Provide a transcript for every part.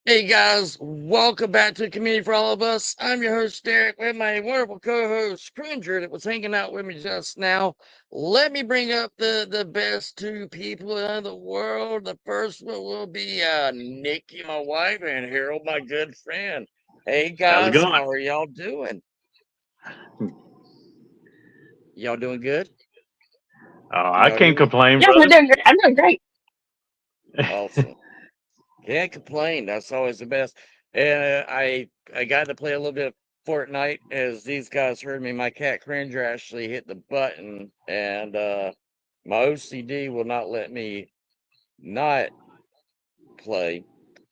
Hey guys, welcome back to Community for All of Us. I'm your host Derek with my wonderful co-host Cringer that was hanging out with me just now. Let me bring up the best two people in the world. The first one will be Nikki, my wife, and Harold, my good friend. Hey How's it guys, going? how are y'all doing? Y'all doing good? I Y'all can't hear me? complain, Yeah, we're brother. doing great. I'm doing great. Awesome. Can't complain. That's always the best. And I got to play a little bit of Fortnite as these guys heard me. My cat Cringer actually hit the button, and my OCD will not let me not play.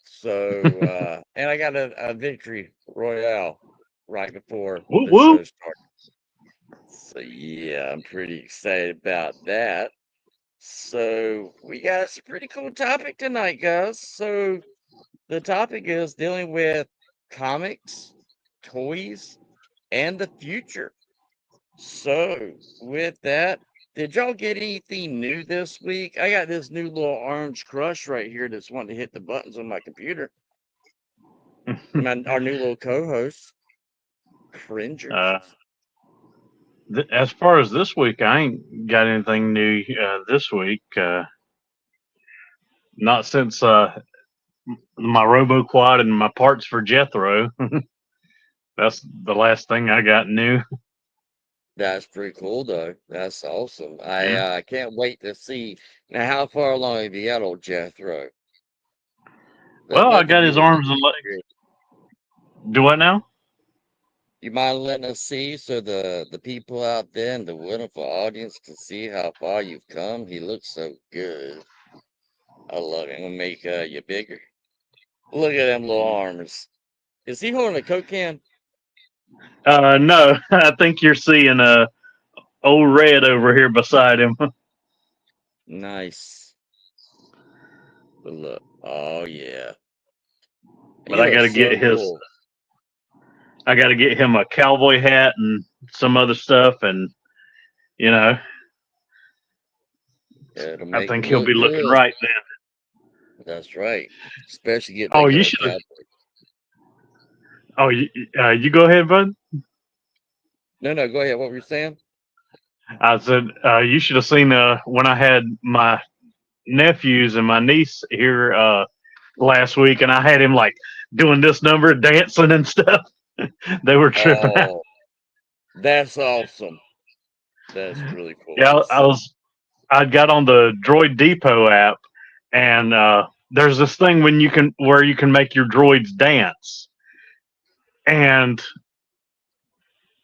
So and I got a victory royale right before Woo the woo. show started. So yeah, I'm pretty excited about that. So we got some pretty cool topic tonight, guys. So the topic is dealing with comics, toys, and the future. So, with that, did y'all get anything new this week? I got this new little orange crush right here that's wanting to hit the buttons on my computer. Our new little co-host, Cringer. uh, as far as this week, I ain't got anything new this week. Not since my RoboQuad and my parts for Jethro. That's the last thing I got new. That's pretty cool, though. That's awesome. I Yeah. can't wait to see. Now, how far along have you got, old Jethro? Well, I Let the got his viewers arms and legs. know. Do what now? You mind letting us see so the people out there and the wonderful audience can see how far you've come? He looks so good. I love it. I'm gonna make you bigger. Look at them little arms. Is he holding a Coke can? No, I think you're seeing old Red over here beside him. Nice. But look. Oh yeah. But He looks so cool. I got to get him a cowboy hat and some other stuff, and you know, It'll I make think him he'll be look looking good. right then. That's right. Especially get Oh, that you gold should have. cowboy. Oh, you go ahead, bud. No, no, go ahead. What were you saying? I said you should have seen when I had my nephews and my niece here last week, and I had him like doing this number, dancing and stuff. They were tripping out. Oh, that's awesome. That's really cool Yeah, to see. I got on the Droid Depot app, and there's this thing when you can where you can make your droids dance, and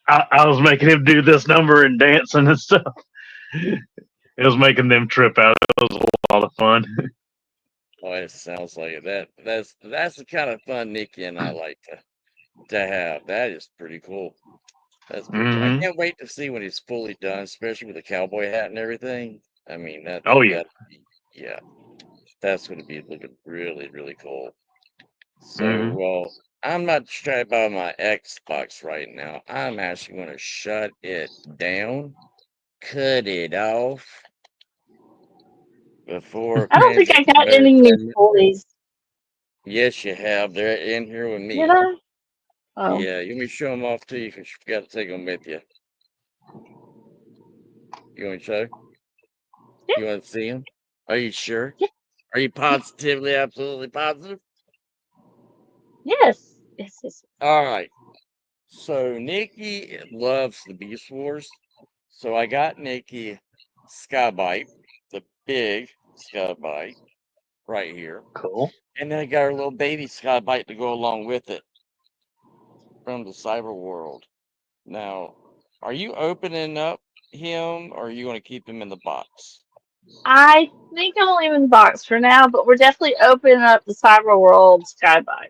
I was making him do this number and dancing and stuff. It was making them trip out. It was a lot of fun. Oh, it sounds like it. That's the kind of fun Nikki and I like to have. That is pretty cool. That's pretty cool. I Hmm. can't wait to see when he's fully done, especially with the cowboy hat and everything. I mean Oh yeah. that yeah, that's gonna be looking really, really cool. So Hmm. well, I'm not trying to buy my Xbox right now. I'm actually gonna shut it down, cut it off before I don't think Panzer I got Tomato any new turn. toys. Yes, you have. They're in here with Did me. I? Oh, Yeah, you want me to show them off to you because you forgot to take them with you. You want to show? yeah, You want to see them? Are you sure? yeah, Are you positively, absolutely positive? yes, yes, yes. All right. So Nikki loves the Beast Wars. So I got Nikki Skybite, the big Skybite right here. Cool. And then I got her little baby Skybite to go along with it from the cyber world. Now, are you opening up him or are you going to keep him in the box? I think I'm leaving the box for now, but we're definitely opening up the cyber world skyby.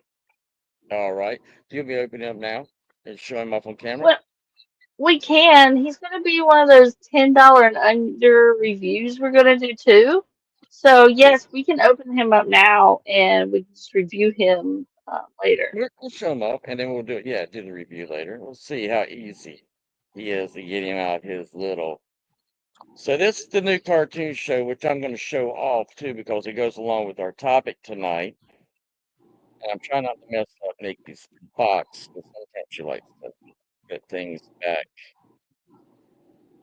All right. You'll be opening up now and show him off on camera. Well, we can. He's going to be one of those $10 and under reviews we're going to do too. So Yeah. yes, we can open him up now and we can just review him later. We'll show him off and then we'll do it. Yeah, do the review later. We'll see how easy he is to get him out his little. So this is the new cartoon show, which I'm going to show off too because it goes along with our topic tonight. And I'm trying not to mess up Nikki's box because sometimes she likes to put things back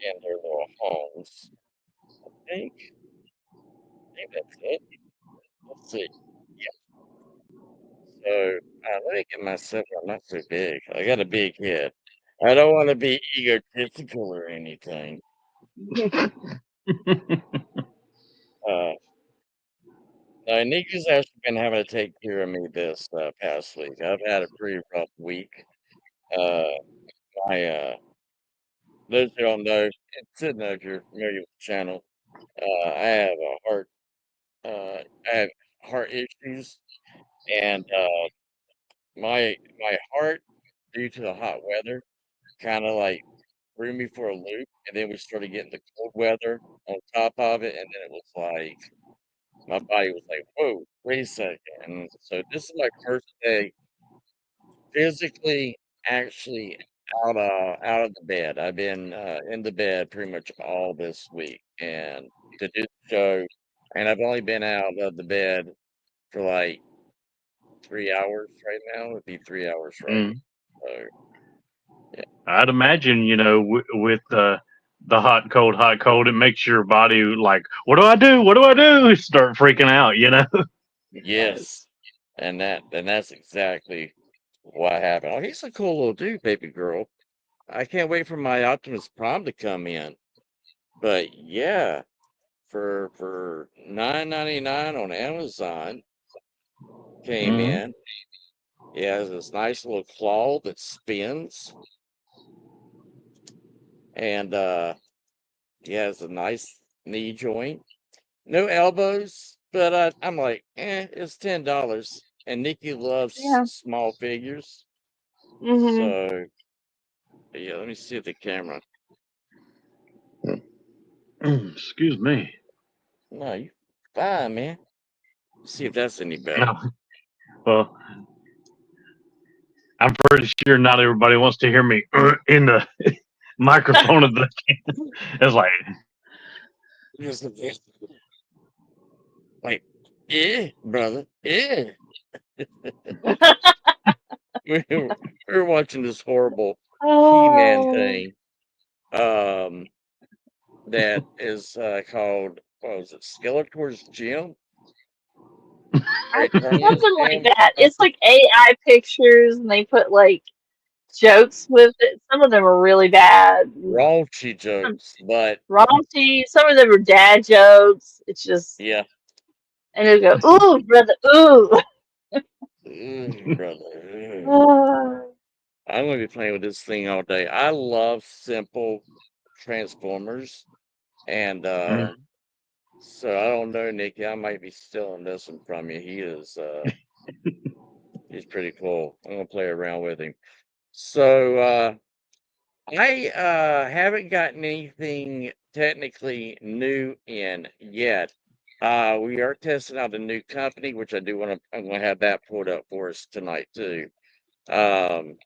in their little homes. I think that's it. Let's see. So let me get myself. I'm not so big. I got a big head. I don't want to be egotistical or anything. Uh, no, Nikki's actually been having to take care of me this past week. I've had a pretty rough week. Uh, my those who don't know, didn't know if you're familiar with the channel. I have a heart. I have heart issues, and my heart, due to the hot weather, kind of like threw me for a loop, and then we started getting the cold weather on top of it, and then it was like my body was like, "Whoa, wait a second!" And so this is my first day physically actually out of the bed. I've been in the bed pretty much all this week, and to do the show, and I've only been out of the bed for like 3 hours right now. It'd be 3 hours, right? Mm. So yeah, I'd imagine, with the hot, cold, it makes your body like, what do I do? What do I do? Start freaking out. Yes. yes, and that's exactly what happened. Oh, he's a cool little dude, baby girl. I can't wait for my Optimus Prime to come in. But yeah, for 9.99 on Amazon came Hmm. in. He has this nice little claw that spins, and he has a nice knee joint. No elbows, but I'm like, it's $10. And Nikki loves Yeah. small figures. Mhm. So yeah, let me see if the camera. Excuse me. No, you fine, man. See if that's any better. No. Well, I'm pretty sure not everybody wants to hear me in the microphone of the. It's like, Just a bit. Like, yeah, brother, yeah. We were watching this horrible He-Man Oh. thing. That is called, what was it, Skeletor's Gym? Titanium's Something like Gym? that. It's Something like AI pictures, and they put like jokes with it. Some of them are really bad. raunchy Some jokes, but raunchy. Some of them are dad jokes. It's just, yeah, and they go, "Ooh, brother, ooh." brother. Oh, I'm gonna be playing with this thing all day. I love simple Transformers, and mm, so I don't know, Nikki. I might be stealing this one from you. He's pretty cool. I'm gonna play around with him. So I haven't gotten anything technically new in yet. We are testing out a new company, which I do want to. I'm going to have that pulled up for us tonight too. Um,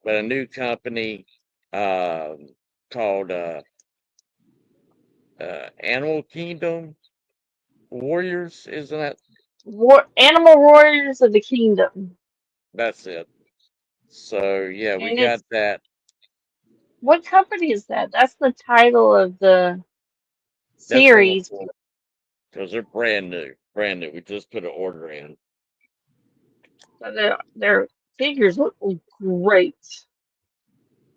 but a new company um, called Animal Kingdom Warriors, isn't that? Animal Warriors of the Kingdom, That's it. So yeah, we and got it's that. what company is that? That's the title of the That's what I'm gonna series. pull because they're brand new, brand new. We just put an order in. But their figures look great.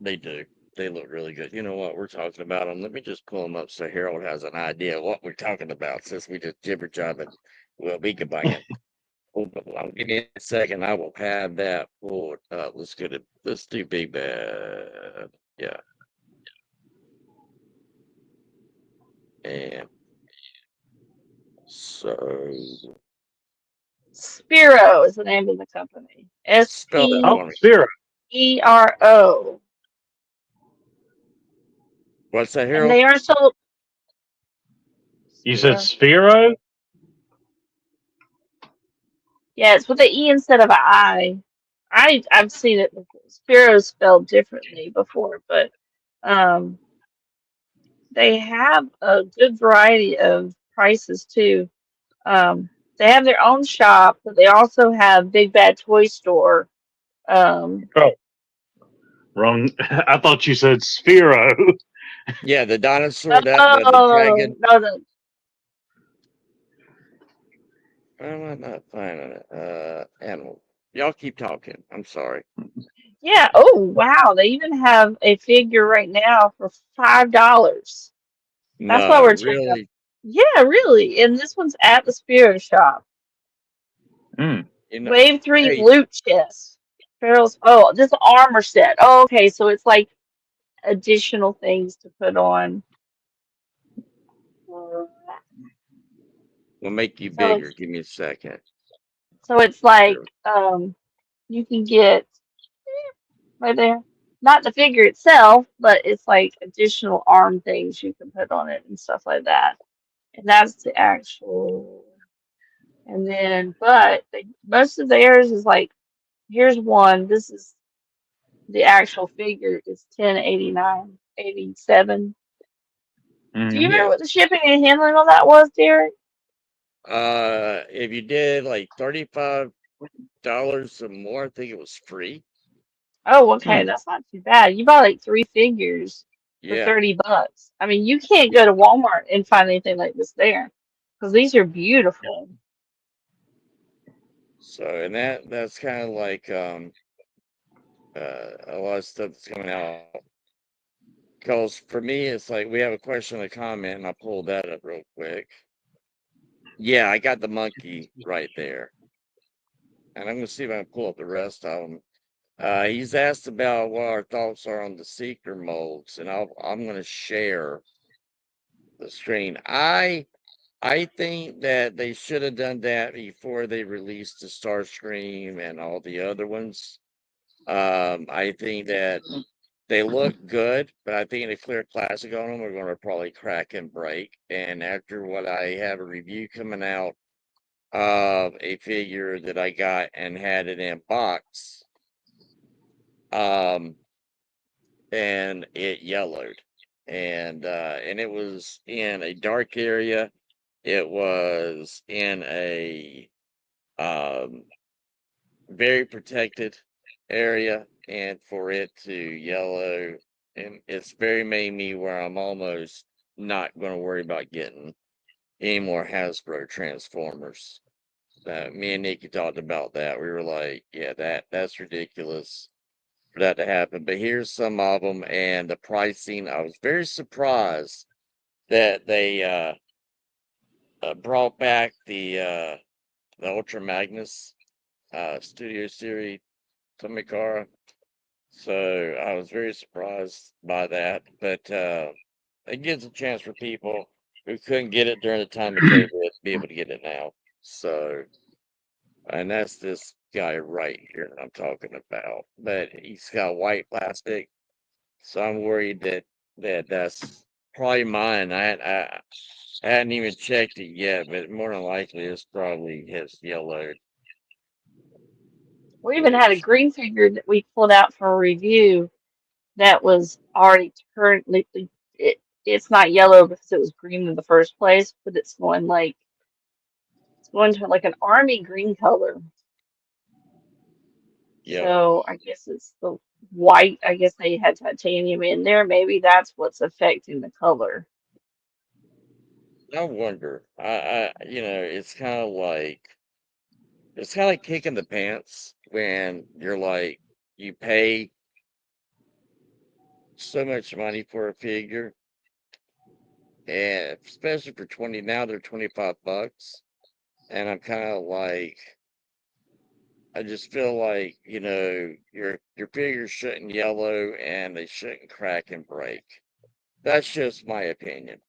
They do. They look really good. You know what? We're talking about them. Let me just pull them up so Harold has an idea of what we're talking about since we just jibber jabbing. Well, we can bang it. Give me a second. I will have that pulled up. Let's do Big Bad. Yeah. And so Spiro is the name of the company. S spell that P oh, for me. Spiro. E R O. What's that, And Harold? they are sold You said Spiro. Sphero? Yeah, it's with an E instead of an I. I've seen it before. Spiro spelled differently before, but um they have a good variety of prices too. Um they have their own shop, but they also have Big Bad Toy Store. Um, Oh, wrong. I thought you said Sphero. Yeah, the dinosaur, that the oh dragon. no, the Why am I not finding it? Animal. Y'all keep talking. I'm sorry. yeah. Oh wow, they even have a figure right now for $5. That's why No, we're checking up. really. Yeah, really. And this one's at the Spirit Shop. Mm. You know, Wave 3 hey, loot chest. Pharaoh's. Oh, this armor set. Oh, okay, so it's like additional things to put on. we'll make you So bigger. it's Give me a second. like Sure. you can get right there. Not the figure itself, but it's like additional arm things you can put on it and stuff like that. And that's the actual. And then, but most of theirs is like, here's one. This is the actual figure is 1089.87. Do you Hmm. remember Yeah. what the shipping and handling on that was, Derek? If you did like $35 or more, I think it was free. Oh, okay, Mm. that's not too bad. You buy like three figures for Yeah. $30. I mean, you can't go to Walmart and find anything like this there because these are beautiful. So, and that's kind of like a lot of stuff that's coming out. Because for me, it's like we have a question and a comment, and I pulled that up real quick. Yeah, I got the monkey right there, and I'm gonna see if I can pull up the rest of them. He's asked about what our thoughts are on the seeker molds, and I'm gonna share the screen. I think that they should have done that before they released the Starscream and all the other ones. I think that they look good, but I think the clear classic on them are going to probably crack and break. And after what I have a review coming out of a figure that I got and had it in box, um, and it yellowed, and it was in a dark area. It was in a um very protected area, and for it to yellow, and it's very made me where I'm almost not going to worry about getting any more Hasbro Transformers. Me and Nikki talked about that. We were like, yeah, that's ridiculous for that to happen. But here's some of them, and the pricing. I was very surprised that they brought back the Ultra Magnus Studio Series Tomikara. So I was very surprised by that. But it gives a chance for people who couldn't get it during the time of COVID to be able to get it now. So, and that's this guy right here that I'm talking about. But he's got white plastic, so I'm worried that's probably mine. I hadn't even checked it yet, but more than likely it's probably his yellowed, We even had a which green figure that we pulled out for a review that was already currently it's not yellow because it was green in the first place, but it's going to like an army green color. yep. So I guess it's the white. I guess they had titanium in there. Maybe that's what's affecting the color. I wonder. It's kind of like kicking the pants when you're like you pay so much money for a figure, and especially for 20 now they're $25, and I'm kind of like I just feel like your figures shouldn't yellow and they shouldn't crack and break. That's just my opinion.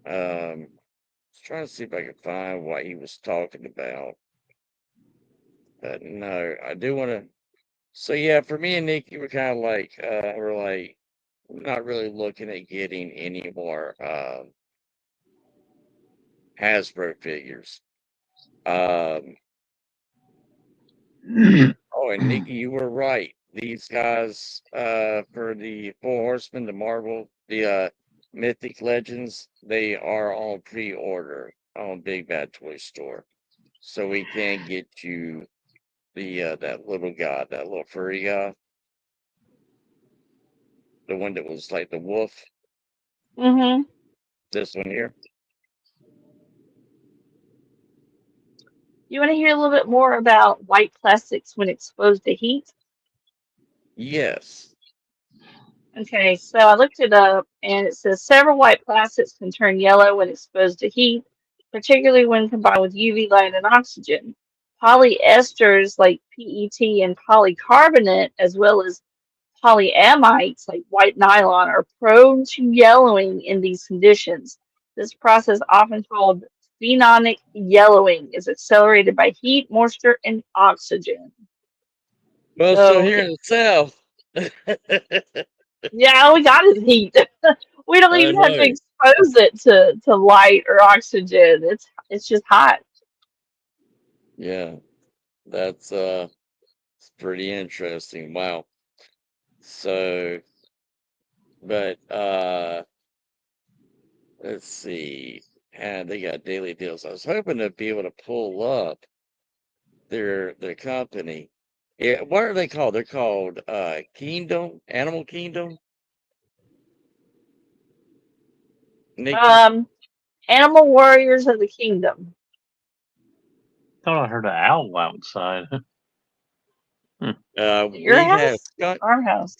Was trying to see if I could find what he was talking about, but no, I do want to. So yeah, for me and Nikki, we're like not really looking at getting any more Hasbro figures. Um, oh, and Nikki, you were right. These guys for the Four Horsemen, the Marvel, the Mythic Legends, they are on pre-order. on Big Bad Toy Store, so we can get you the that little guy, that little furry guy, the one that was like the wolf. Mm-hmm. This one here. You want to hear a little bit more about white plastics when exposed to heat? Yes. Okay, so I looked it up and it says several white plastics can turn yellow when exposed to heat, particularly when combined with UV light and oxygen. Polyesters like PET and polycarbonate, as well as polyamides like white nylon, are prone to yellowing in these conditions. This process, often called phenolic yellowing, is accelerated by heat, moisture, and oxygen. Well, so So, here in the South, yeah, all we got is heat. We don't I even have to know. expose it to light or oxygen. It's just hot. Yeah, that's it's pretty interesting. Wow. So, but let's see. And they got daily deals. I was hoping to be able to pull up their company. Yeah, what are they called? They're called Kingdom, Animal Kingdom, Nikki. Um, Animal Warriors of the Kingdom. Thought I heard an owl outside. Hmm. At your We have house? skunk. Our house.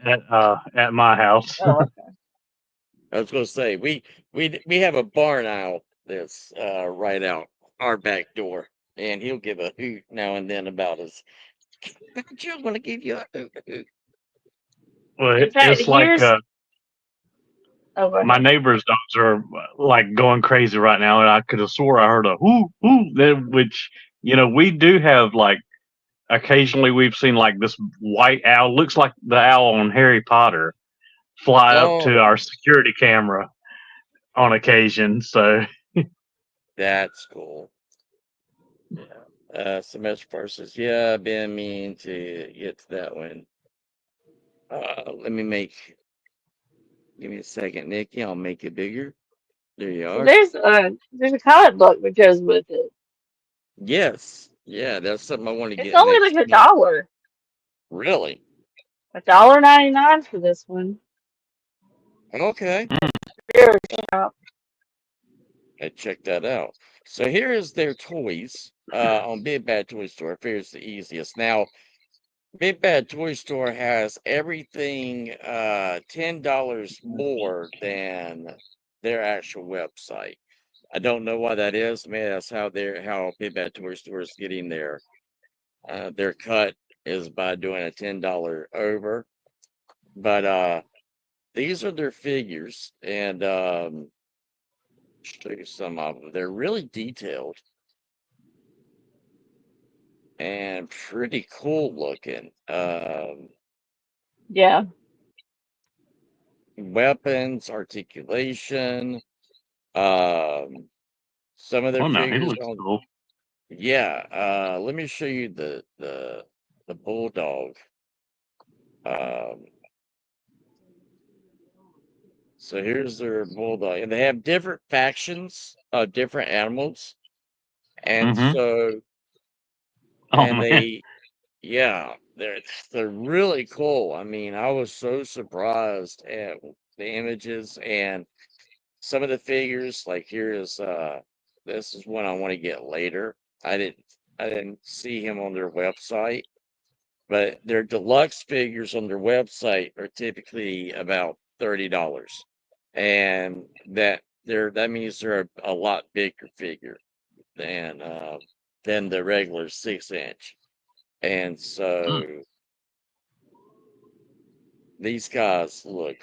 At my house. Oh, okay. I was going to say we have a barn owl that's right out our back door, and he'll give a hoot now and then about us. Don't you want to give you a hoot? Well, In fact, it's like here's. Oh, go my ahead. neighbor's dogs are like going crazy right now, and I could have swore I heard a whoo whoo. Which we do have like occasionally we've seen like this white owl, looks like the owl on Harry Potter, fly up to Oh, our security camera on occasion. So that's cool. Yeah. Semester versus. Yeah, I've been meaning to get to that one. Let me make. Give me a second, Nikki. I'll make it bigger. There you So are. there's a comic book that goes with it. Yes. Yeah, that's something I want to It's get only next like a month. dollar. Really? $1.99 for this one. Okay. Spirit shop. I check that out. So here is their toys on Big Bad Toy Store. I figure it's the easiest. Now, Big Bad Toy Store has everything $10 more than their actual website. I don't know why that is. Maybe that's how Big Bad Toy Store is getting their cut is by doing a $10 over. But these are their figures, and show you some of them. They're really detailed and pretty cool looking. Yeah. Weapons, articulation. Um, some of their oh no, he figures looks on. cool. Yeah. Let me show you the bulldog. Um, so here's their bulldog, and they have different factions of different animals, and Mm-hmm. so Oh and man. they're really cool. I mean, I was so surprised at the images and some of the figures. Like here is this is one I want to get later. I didn't see him on their website, but their deluxe figures on their website are typically about $30. And that means they're a lot bigger figure than the regular 6 inch. And Mm. so these guys look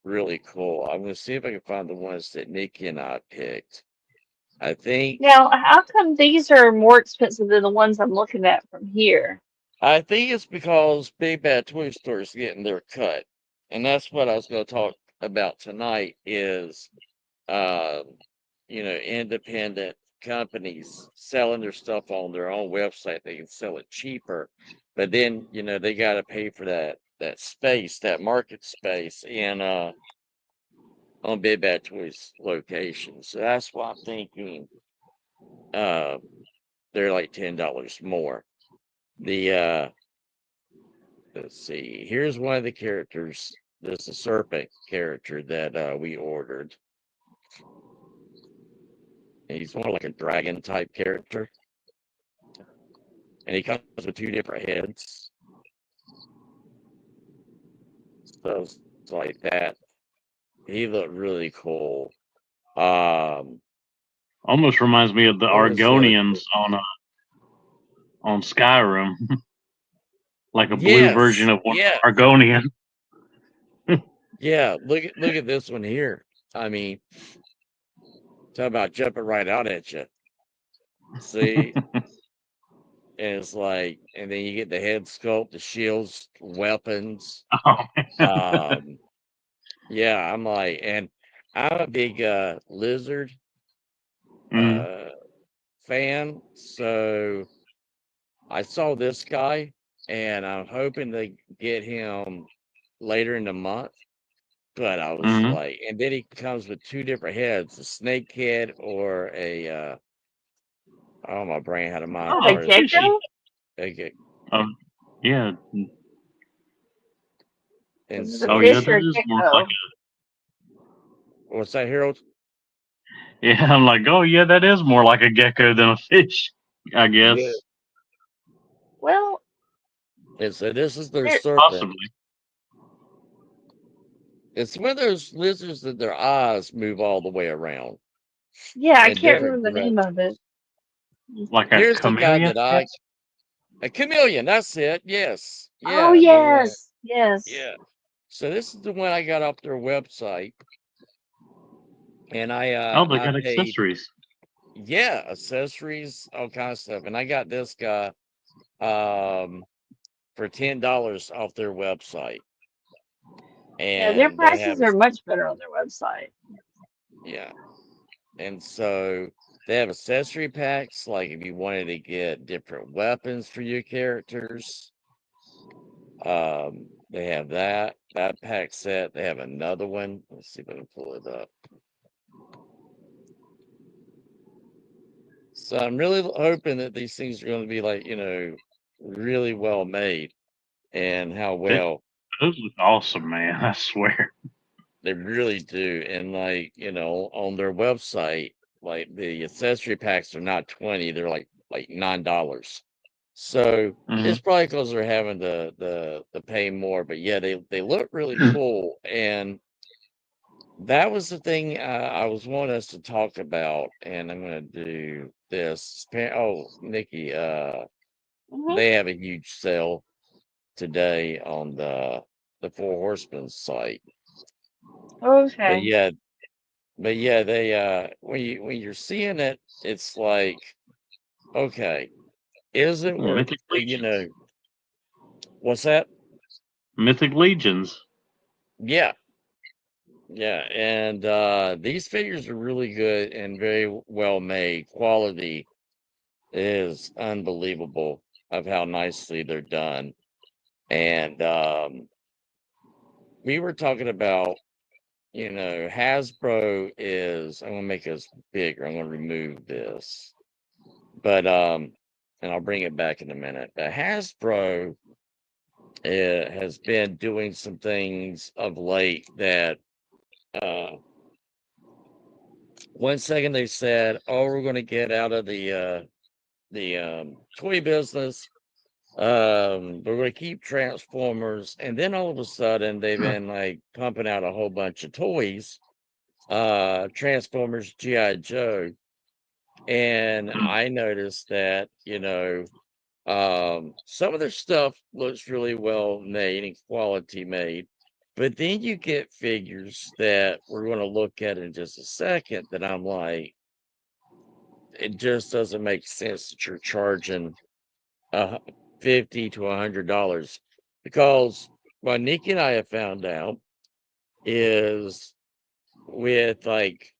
really cool. I'm gonna see if I can find the ones that Nikki and I picked. I think Now, how come these are more expensive than the ones I'm looking at from here? I think it's because Big Bad Toy Store is getting their cut, and that's what I was going to talk about tonight. Is independent companies selling their stuff on their own website. They can sell it cheaper, but then they got to pay for that space, that market space, and on Big Bad Toys location. So that's why I'm thinking uh they're like $10 more. The let's see, here's one of the characters. This is a serpent character that we ordered. And he's more like a dragon type character. And he comes with two different heads. So it's like that. He looked really cool. Um, Almost reminds me of the what was the other Argonians cool? on Skyrim, like a blue version Yes, of one yeah, Argonian. yeah. Look at this one here. I mean, talk about jumping right out at you. See, and it's like, and then you get the head sculpt, the shields, weapons. Oh, Um, yeah, I'm like, and I'm a big lizard mm, uh fan, so I saw this guy, and I'm hoping to get him later in the month. But I was mm. like, and then he comes with two different heads, a snake head or a oh, my brain had a mind Oh, the Oh, fart. fishy. gecko? A Um, yeah. and Is it a Oh, so yeah. fish That or a is more like gecko? what's that, Harold? a. Yeah, I'm like, oh, yeah, that is more like a gecko than a fish, I Yeah. guess. Well, And so this is their there. serpent. Possibly. It's one of those lizards that their eyes move all the way around Yeah, I in can't different remember the name of directions. it. Like a Here's the guy chameleon, that I I guess. a chameleon. That's it. Yes. Oh Yeah. yes, yes. Yeah. So this is the one I got off their website, and Oh, they I got paid, accessories. yeah, accessories, all kinds of stuff, and I got this guy um for $10 off their website, Yeah, their and they have prices a are much better on their website. yeah, and so they have accessory packs, like if you wanted to get different weapons for your characters. They have that pack set. They have another one. Let's see if I can pull it up. So I'm really hoping that these things are going to be like, really well made, and how They, well those look awesome, man. I swear. they really do. And like, on their website, like the accessory packs are not 20, they're like $9. So Mm-hmm. it's probably because they're having to pay more, but yeah, they look really cool. And that was the thing I was wanting us to talk about, and I'm gonna do this. Oh, Nikki, Hmm. they have a huge sale today on the Four Horsemen site. But Okay. yeah, they when you're seeing it, it's like, okay, is it worth Mythic Legions. what's that? Mythic Legions. Yeah, yeah, and these figures are really good and very well made. Quality is unbelievable of how nicely they're done. And we were talking about, Hasbro is, I'm gonna make this bigger. I'm gonna remove this. But and I'll bring it back in a minute. But Hasbro has been doing some things of late that uh one second they said, oh, we're gonna get out of the toy business. We're going to keep Transformers, and then all of a sudden they've been like pumping out a whole bunch of toys, Transformers, GI Joe, and I noticed that some of their stuff looks really well made and quality made, but then you get figures that we're going to look at in just a second that I'm like, it just doesn't make sense that you're charging 50 to $100, because what Nikki and I have found out is with like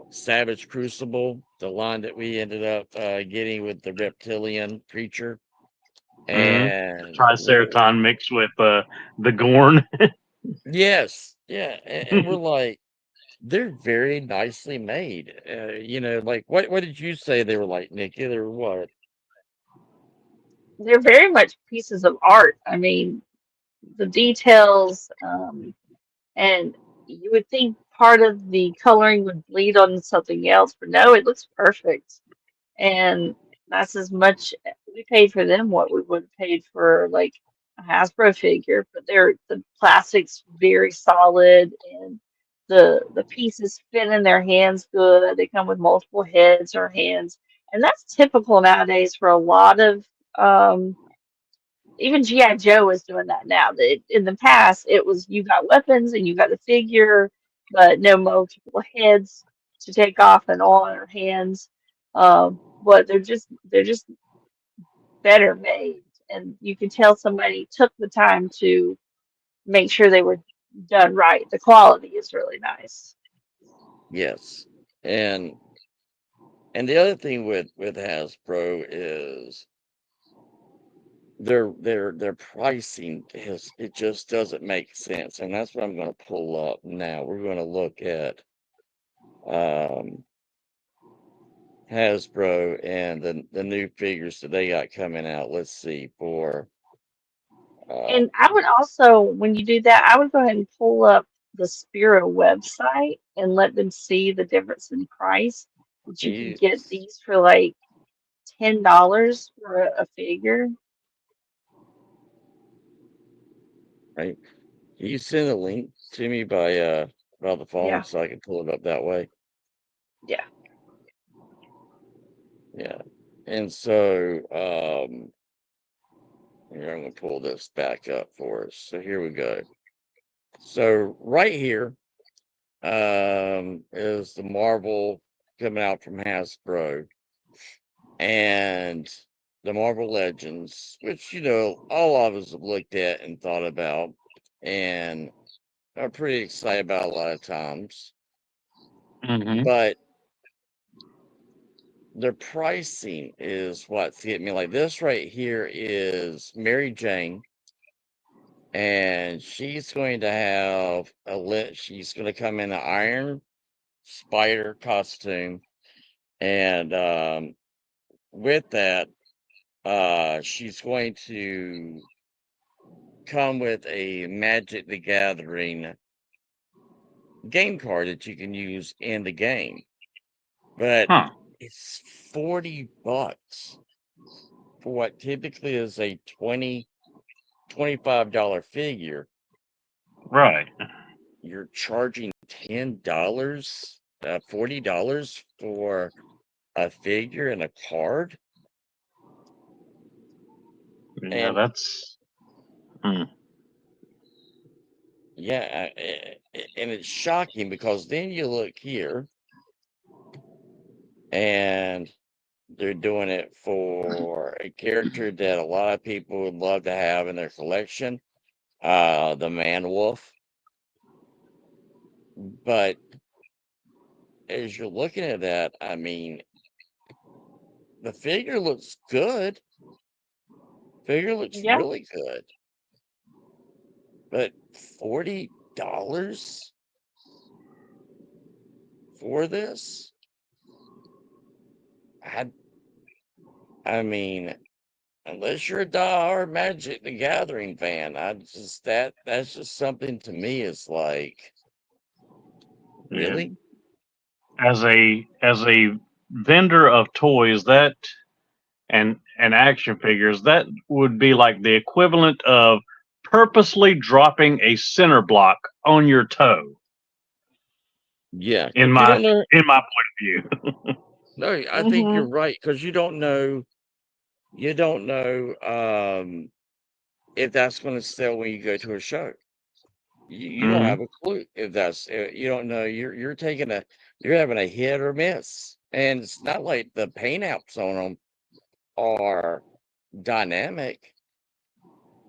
Savage Crucible, the line that we ended up getting with the reptilian creature, Mm-hmm. and Triceraton mixed with the Gorn. Yes, yeah, and we're like, they're very nicely made. Like what did you say they were like, Nikki? They were what? They're very much pieces of art. I mean, the details, and you would think part of the coloring would bleed on something else, but no, it looks perfect. And that's as much we paid for them what we would have paid for like a Hasbro figure, but the plastic's very solid and the pieces fit in their hands good. They come with multiple heads or hands, and that's typical nowadays for a lot of even G.I. Joe is doing that now. In the past, it was you got weapons and you got a figure, but no multiple heads to take off and on or hands. But they're just better made, and you can tell somebody took the time to make sure they were done right. The quality is really nice. Yes. And the other thing with Hasbro is their pricing it just doesn't make sense. And that's what I'm going to pull up now. We're going to look at um Hasbro and the new figures that they got coming out. Let's see for uh And I would also, when you do that, I would go ahead and pull up the Spiro website and let them see the difference in price. That you can get yes, these for like $10 for a figure. right. Can you send a link to me by the phone Yeah, so I can pull it up that way? yeah. Yeah. And so here I'm gonna pull this back up for us. So here we go. So right here is the Marvel coming out from Hasbro and the Marvel Legends, which all of us have looked at and thought about and are pretty excited about a lot of times. Hmm. But the pricing is what's getting me. Like this right here is Mary Jane, and she's going to have she's going to come in an Iron Spider costume, and with that, she's going to come with a Magic the Gathering game card that you can use in the game. But Huh. it's $40 for what typically is a $25 figure. Right. You're charging $10, $40 for a figure and a card. Yeah, And that's. Hmm. yeah, and it's shocking because then you look here and they're doing it for a character that a lot of people would love to have in their collection, the Man Wolf. But as you're looking at that, I mean, the figure looks good. Figure looks Yeah. really good. But $40 for this? I I mean, unless you're a diehard Magic the Gathering fan, that's just something to me is like, Yeah. really? As a vendor of toys, that and action figures, that would be like the equivalent of purposely dropping a center block on your toe. Yeah, In because you my don't know. in my point of view. No, I think Hmm. you're right because you don't know if that's going to sell when you go to a show. You don't Hmm. have a clue if that's you don't know you're having a hit or miss, and it's not like the paint apps on them are dynamic.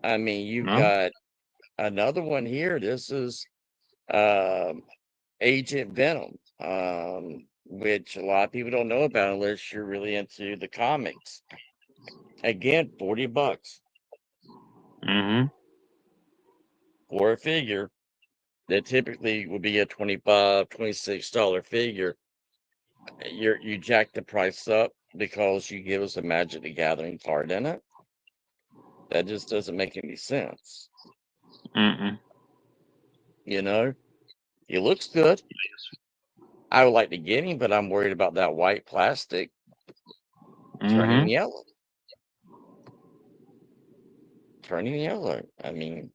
I mean, you've No. got another one here. This is um, Agent Venom, which a lot of people don't know about unless you're really into the comics. Again, $40 Hmm. for a figure. that typically would be a $25, $26 figure, you jack the price up because you give us a Magic the Gathering card in it. That just doesn't make any sense. Mm-mm. You know, it looks good. I would like to get him, but I'm worried about that white plastic turning Mm-hmm. yellow. Turning yellow. I mean,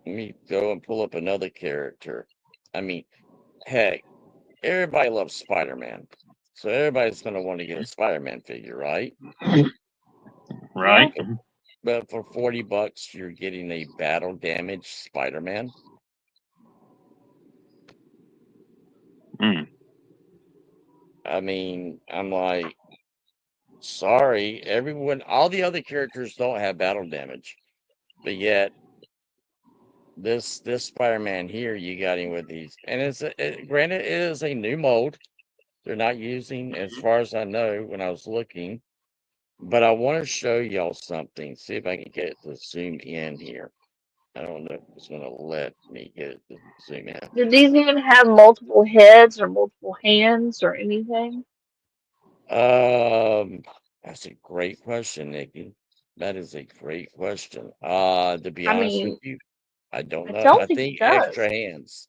let me go and pull up another character. I mean, heck, everybody loves Spider-Man. So everybody's going to want to get a Spider-Man figure, right? Yeah. Right. But for $40, you're getting a battle damaged Spider-Man. Mm. I mean, I'm like, sorry, everyone, all the other characters don't have battle damage, but yet this Spider-Man here, you got him with these, and granted, it is a new mold. They're not using, as far as I know, when I was looking, but I want to show y'all something. See if I can get it to zoom in here. I don't know if it's going to let me get it to zoom in. Do these even have multiple heads or multiple hands or anything? Um, that's a great question, Nikki. That is a great question. To be I honest with mean, you, I don't I know. don't I think it think extra does. hands.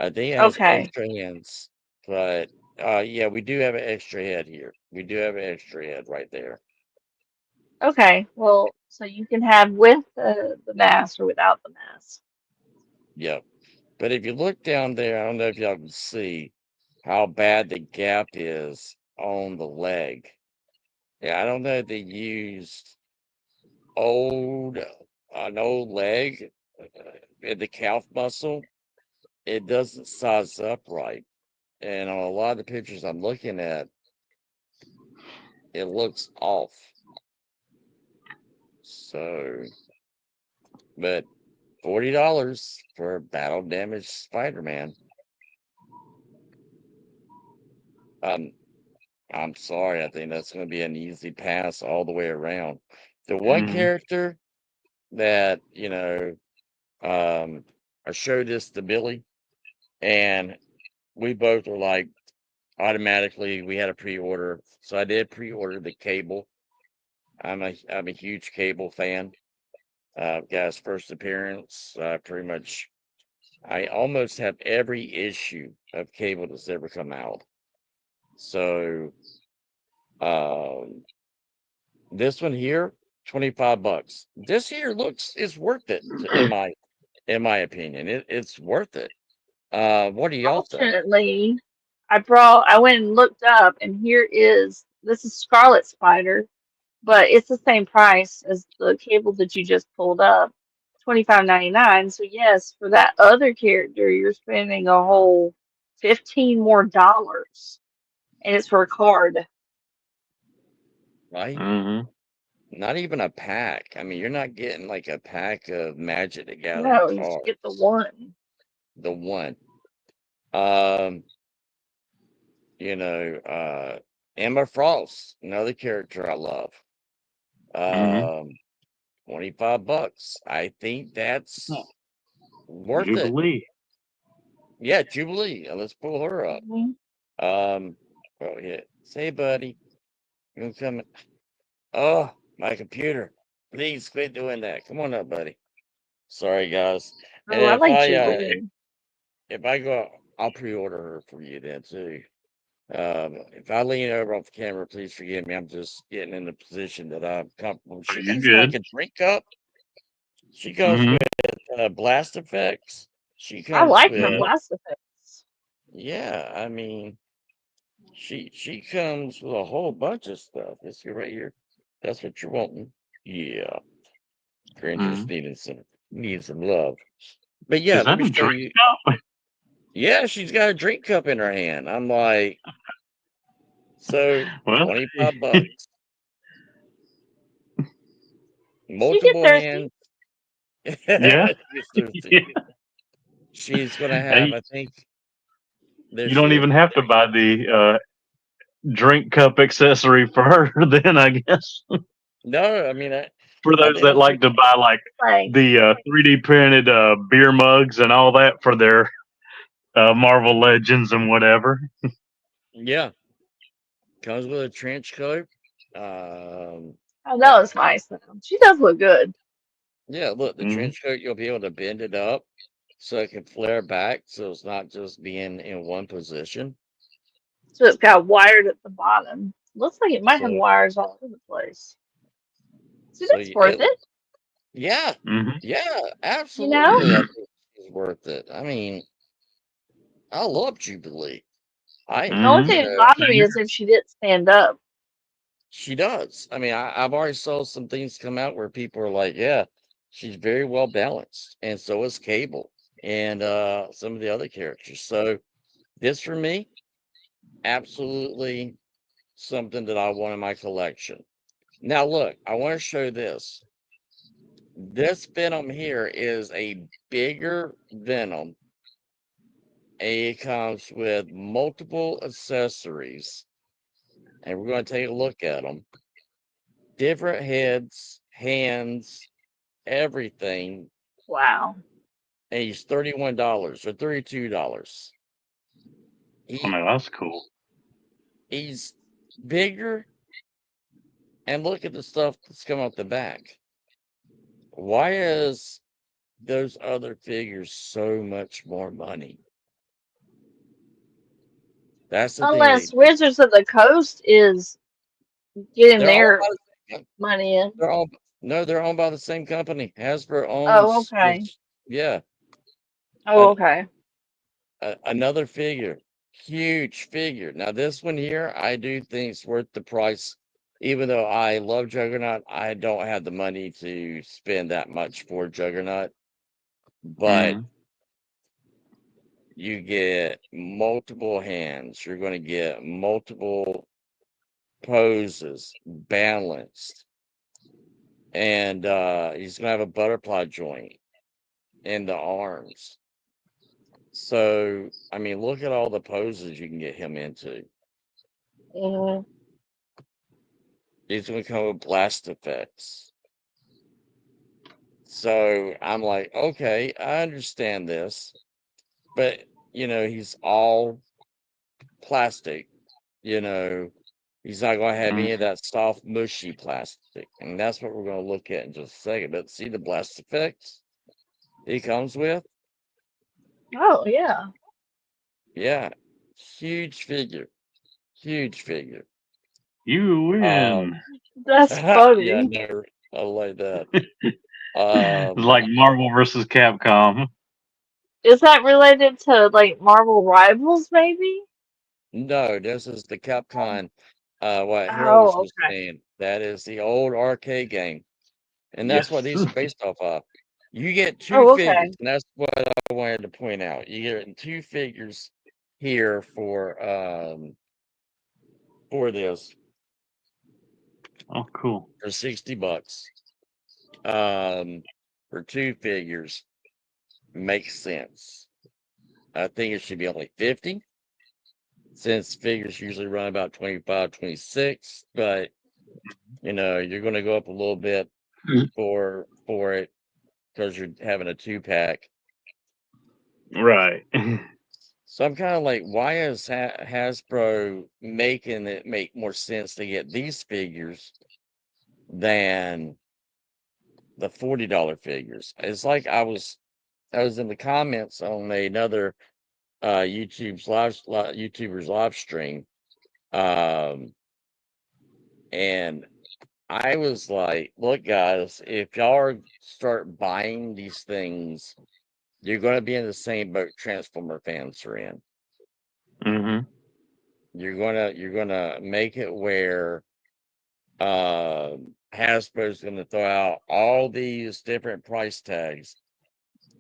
I think it has Okay. extra hands, but yeah, we do have an extra head here. We do have an extra head right there. Okay. Well, so you can have with the mask or without the mask. Yep. But if you look down there, I don't know if y'all can see how bad the gap is on the leg. Yeah, I don't know if they used old an old leg in the calf muscle. It doesn't size up right. And on a lot of the pictures I'm looking at, it looks off. So, but $40 for a battle damaged Spider-Man. Um, I'm sorry. I think that's going to be an easy pass all the way around. The one Mm-hmm. character that, um, I showed this to Billy, and we both were like, automatically, we had a pre-order. So I did pre-order the Cable. I'm a huge Cable fan. Got his first appearance. Pretty much, I almost have every issue of Cable that's ever come out. So, um, this one here, $25. This here looks is worth it in my opinion. It's worth it. What do y'all think? Alternately, I went and looked up, and this is Scarlet Spider, but it's the same price as the cable that you just pulled up, 25.99. So yes, for that other character, you're spending a whole 15 more dollars, and it's for a card. Right? Mm-hmm. Not even a pack. I mean, you're not getting like a pack of Magic the Gathering No, you just get the cards. one. The one. Um, Emma Frost, another character I love. Mm-hmm. Um, $25. I think that's worth it. Jubilee. Yeah, Jubilee. Let's pull her up. Mhm. Well, yeah. Say, buddy, you gonna come? Oh, my computer. Please quit doing that. Come on up, buddy. Sorry, guys. And Oh, I if like I Jubilee. if I go, I'll pre-order her for you then too. If I lean over off the camera, please forgive me. I'm just getting in the position that I'm comfortable. Are She you comes in like good? a drink cup. She comes Mm-hmm. with blast effects. She I comes like her with, Yeah. blast effects. yeah. I mean, she comes with a whole bunch of stuff. This here right here. That's what you're wanting. Yeah, Mm-hmm. Granger's needing some love. But yeah, Is let that me a show drink you. cup? Yeah, she's got a drink cup in her hand. I'm like, so Well, 25 bucks, She get multiple thirsty. hands. yeah. She's thirsty. Yeah. She's gonna have, Hey, I think, there you she don't is. even have to buy the drink cup accessory for her then, I guess. No, I mean, for I those that did. like to buy like Like, the 3D printed beer mugs and all that for their Marvel Legends and whatever. Yeah, comes with a trench coat. Um, oh, uh, that was nice though. She does look good. yeah, look, the Hmm. trench coat, you'll be able to bend it up so it can flare back, so it's not just being in one position. So it's got wired at the bottom. Looks like it might have So, wires all over the place. See, so that's worth it. yeah, Hmm. yeah, You know? absolutely. I think it's worth it. I mean, I love Jubilee. The only Hmm. You thing that know, bothered me is if she didn't stand up. she does. I mean, I've already saw some things come out where people are like, yeah, she's very well balanced, and so is Cable and some of the other characters. So this for me, absolutely something that I want in my collection. Now, look, I want to show this. This Venom here is a bigger Venom. It comes with multiple accessories, and we're going to take a look at them. Different heads, hands, everything. Wow. And he's $31 or $32. I He mean, that's cool. he's bigger, and look at the stuff that's come out the back. Why is those other figures so much more money? That's the thing Unless Wizards of the Coast is getting they're all their by money in. they're all no, they're owned by the same company. Hasbro Oh, owns okay. this, yeah. Oh, okay. Another figure, huge figure. Now, this one here, I do think it's worth the price. Even though I love Juggernaut, I don't have the money to spend that much for Juggernaut. But Hmm. you get multiple hands. You're going to get multiple poses, balanced, and he's going to have a butterfly joint in the arms. So, I mean, look at all the poses you can get him into. Hmm. He's going to come with blast effects. So I'm like, okay, I understand this, but he's all plastic, you know, he's not going to have any of Hmm. that soft, mushy plastic. And that's what we're going to look at in just a second. But see the blast effects he comes with? Oh, yeah. Yeah, huge figure, huge figure. You win. Um, That's yeah, funny. no, I like that. It's Um, like Marvel versus Capcom. Is that related to like Marvel Rivals, maybe? no, this is the Capcom what Heroes Oh, was okay. saying. That is the old arcade game. And that's what Yes. these are based off of. You get two Oh, figures, okay. and that's what I wanted to point out. You get two figures here for this Oh, cool. for $60. Um for two figures makes sense. I think it should be only 50 since figures usually run about 25, 26. But you're gonna go up a little bit for it because you're having a two-pack. Right. So I'm kind of like, why is Hasbro making it make more sense to get these figures than the $40 figures? It's like I was in the comments on another YouTuber's live stream, um, and I was like, look, guys, if y'all start buying these things, you're going to be in the same boat Transformer fans are in. Hmm. You're gonna make it where Hasbro's gonna throw out all these different price tags,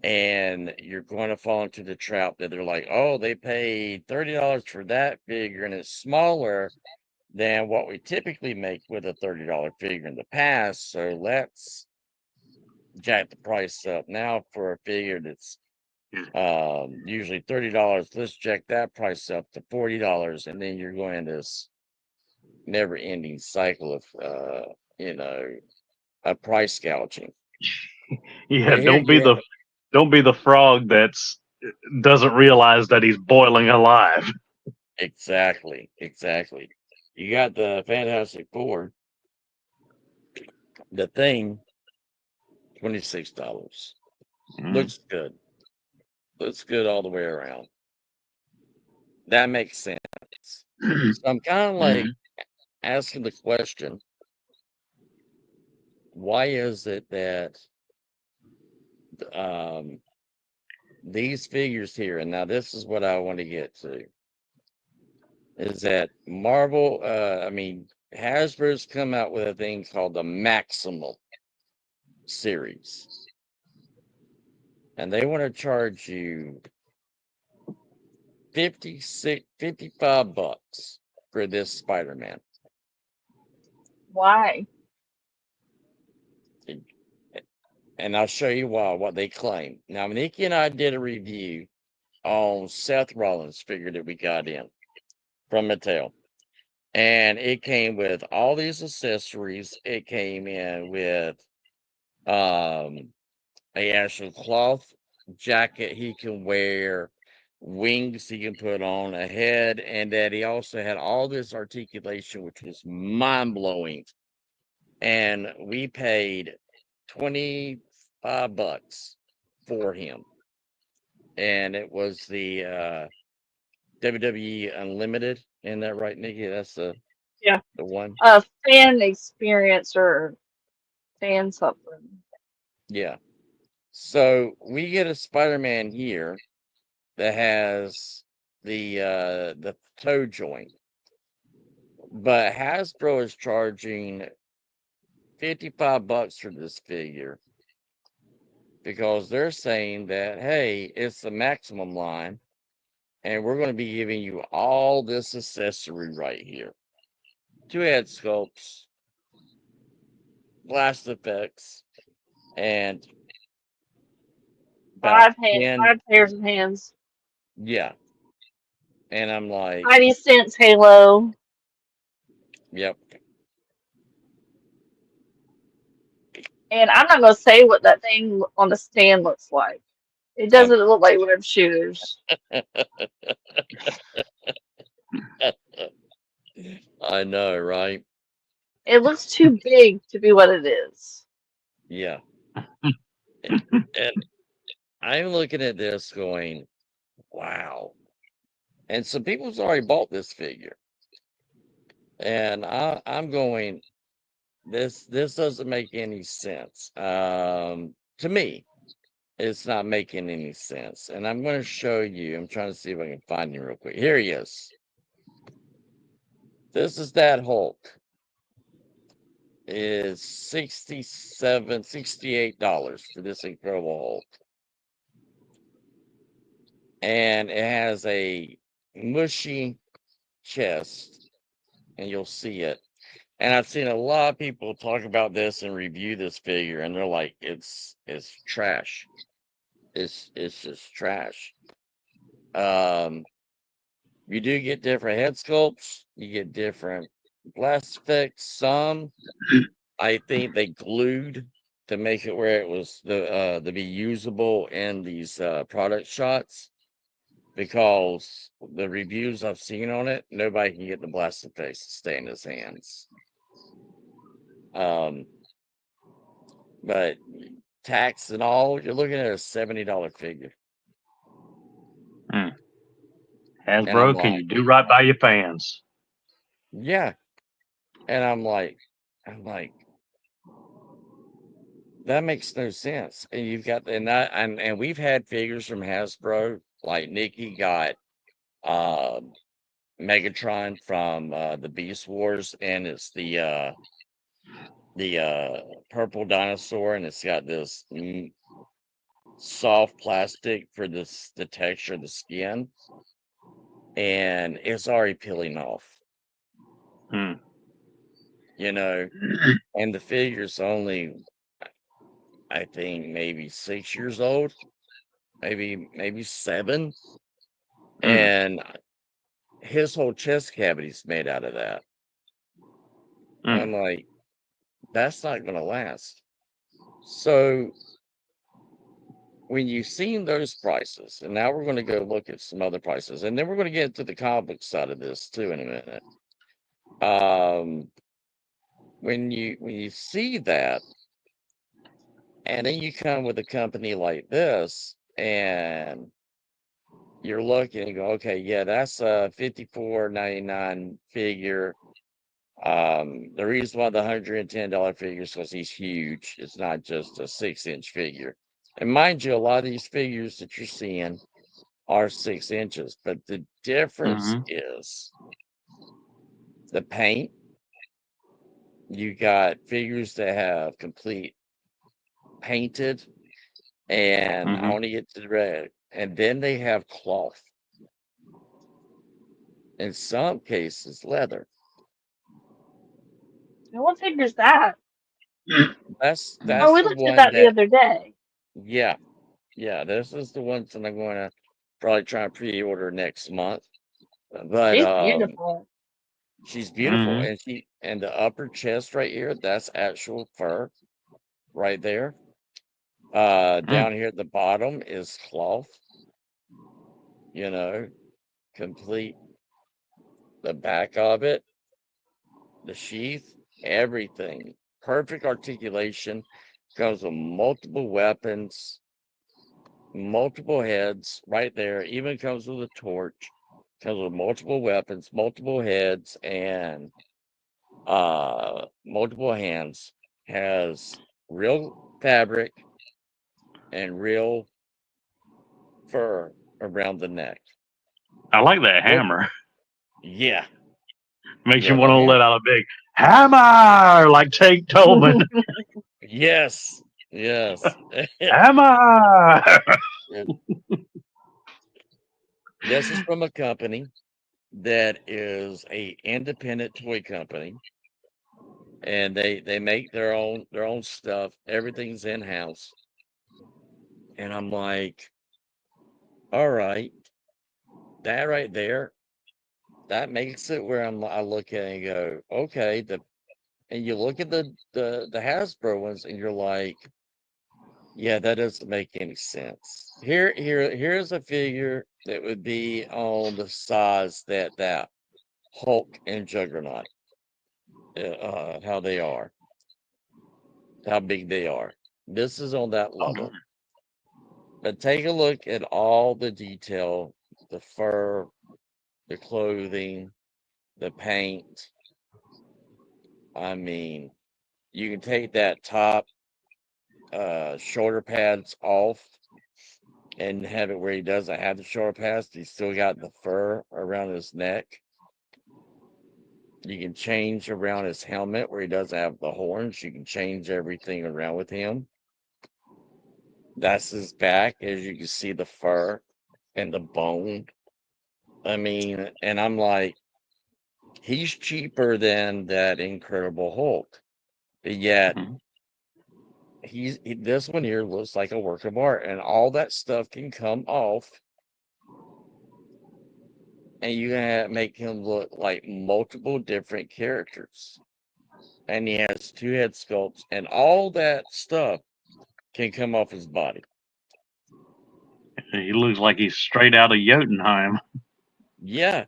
and you're going to fall into the trap that they're like, oh, they paid $30 for that figure, and it's smaller than what we typically make with a $30 figure in the past. So let's jack the price up now for a figure that's usually $30. Let's jack that price up to $40, and then you're going this never ending cycle of you know a price gouging. Yeah, But here you have don't be the frog that's doesn't realize that he's boiling alive. exactly. You got the Fantastic Four, the thing, $26. Mm, Looks good. Looks good all the way around. That makes sense. So I'm kind of like mm, asking the question, why is it that um, these figures here, and now this is what I want to get to, is that Marvel, Hasbro's come out with a thing called the Maximal series, and they want to charge you 55 bucks for this Spider-Man. Why? And I'll show you why, what they claim. Now, Nikki and I did a review on Seth Rollins' figure that we got in from Mattel. And it came with all these accessories. It came in with a actual cloth jacket he can wear, wings he can put on, a head, and that he also had all this articulation, which was mind blowing. And we paid 25 bucks for him. And it was the WWE Unlimited. Isn't that right, Nikki? That's Yeah. the one. A fan experience or fan something. Yeah. So we get a Spider-Man here that has the toe joint, but Hasbro is charging 55 bucks for this figure because they're saying that, hey, it's the maximum line, and we're going to be giving you all this accessory right here. 2 head sculpts, blast effects, and about 10, 5 pairs of hands. yeah. And I'm like, 90 cents Halo. yep. And I'm not gonna say what that thing on the stand looks like. It Um, doesn't look like web shooters. I know, right? It looks too big to be what it is. Yeah. And I'm looking at this going, wow. And some people's already bought this figure. And I'm going, this doesn't make any sense. To me, it's not making any sense. And I'm going to show you. I'm trying to see if I can find him real quick. Here he is. This is that Hulk. Is $68 for this Incredible Hulk. And it has a mushy chest, and you'll see it. And I've seen a lot of people talk about this and review this figure, and they're like, it's trash. It's just trash. Um, you do get different head sculpts, you get different blast effects. Some I think they glued to make it where it was to be usable in these product shots, because the reviews I've seen on it, nobody can get the blasted face to stay in his hands. Um, but tax and all, you're looking at a $70 figure. mm. And I'm Hasbro, can like, you do right by your fans? yeah. And I'm like, that makes no sense. And you've got and we've had figures from Hasbro, like Nikki got Megatron from the Beast Wars, and it's the purple dinosaur, and it's got this soft plastic for the texture of the skin, and it's already peeling off, Mm. you know. And the figure's only, I think, maybe 6 years old, maybe 7, Mm. and his whole chest cavity is made out of that. Mm. I'm like, That's not going to last. So when you've seen those prices, and now we're going to go look at some other prices, and then we're going to get to the comic book side of this too in a minute. When you see that, and then you come with a company like this, and you're looking and go, okay, yeah, that's a $54.99 figure. The reason why the $110 figure is because he's huge. It's not just a 6-inch figure. And mind you, a lot of these figures that you're seeing are 6 inches, but the difference Mm-hmm. is the paint. You got figures that have complete painted, and I Mm-hmm. want to get to the red, and then they have cloth. In some cases, leather. And what figure's that? That's Oh, that's we the looked at one that the that, other day. yeah, yeah. This is the ones that I'm going to probably try and pre-order next month. But She's beautiful. she's beautiful, Mm-hmm. and the upper chest right here, that's actual fur right there. Mm. Down here at the bottom is cloth, you know, complete the back of it, the sheath, everything. Perfect articulation, comes with multiple weapons, multiple heads right there, even comes with a torch, comes with multiple weapons, multiple heads, and multiple hands, has real fabric and real fur around the neck. I like that Look, hammer. yeah, Makes you yeah, want the to let ham. out a big hammer, like Tate Tolman. Yes, yes. Hammer. And this is from a company that is a independent toy company, and they make their own stuff. Everything's in house, and I'm like, all right, that right there, that makes it where I look at it and go, okay, and you look at the Hasbro ones, and you're like, yeah, that doesn't make any sense. Here's a figure that would be on the size that Hulk and Juggernaut, how they are, how big they are. This is on that level. But take a look at all the detail, the fur, the clothing, the paint. I mean, you can take that top shoulder pads off and have it where he doesn't have the shoulder pads. He's still got the fur around his neck. You can change around his helmet where he doesn't have the horns. You can change everything around with him. That's his back, as you can see the fur and the bone. I mean, and I'm like, he's cheaper than that Incredible Hulk, but yet Mhm. this one here looks like a work of art, and all that stuff can come off, and you can make him look like multiple different characters. And he has 2 head sculpts, and all that stuff can come off his body. He looks like he's straight out of Jotunheim. Yeah.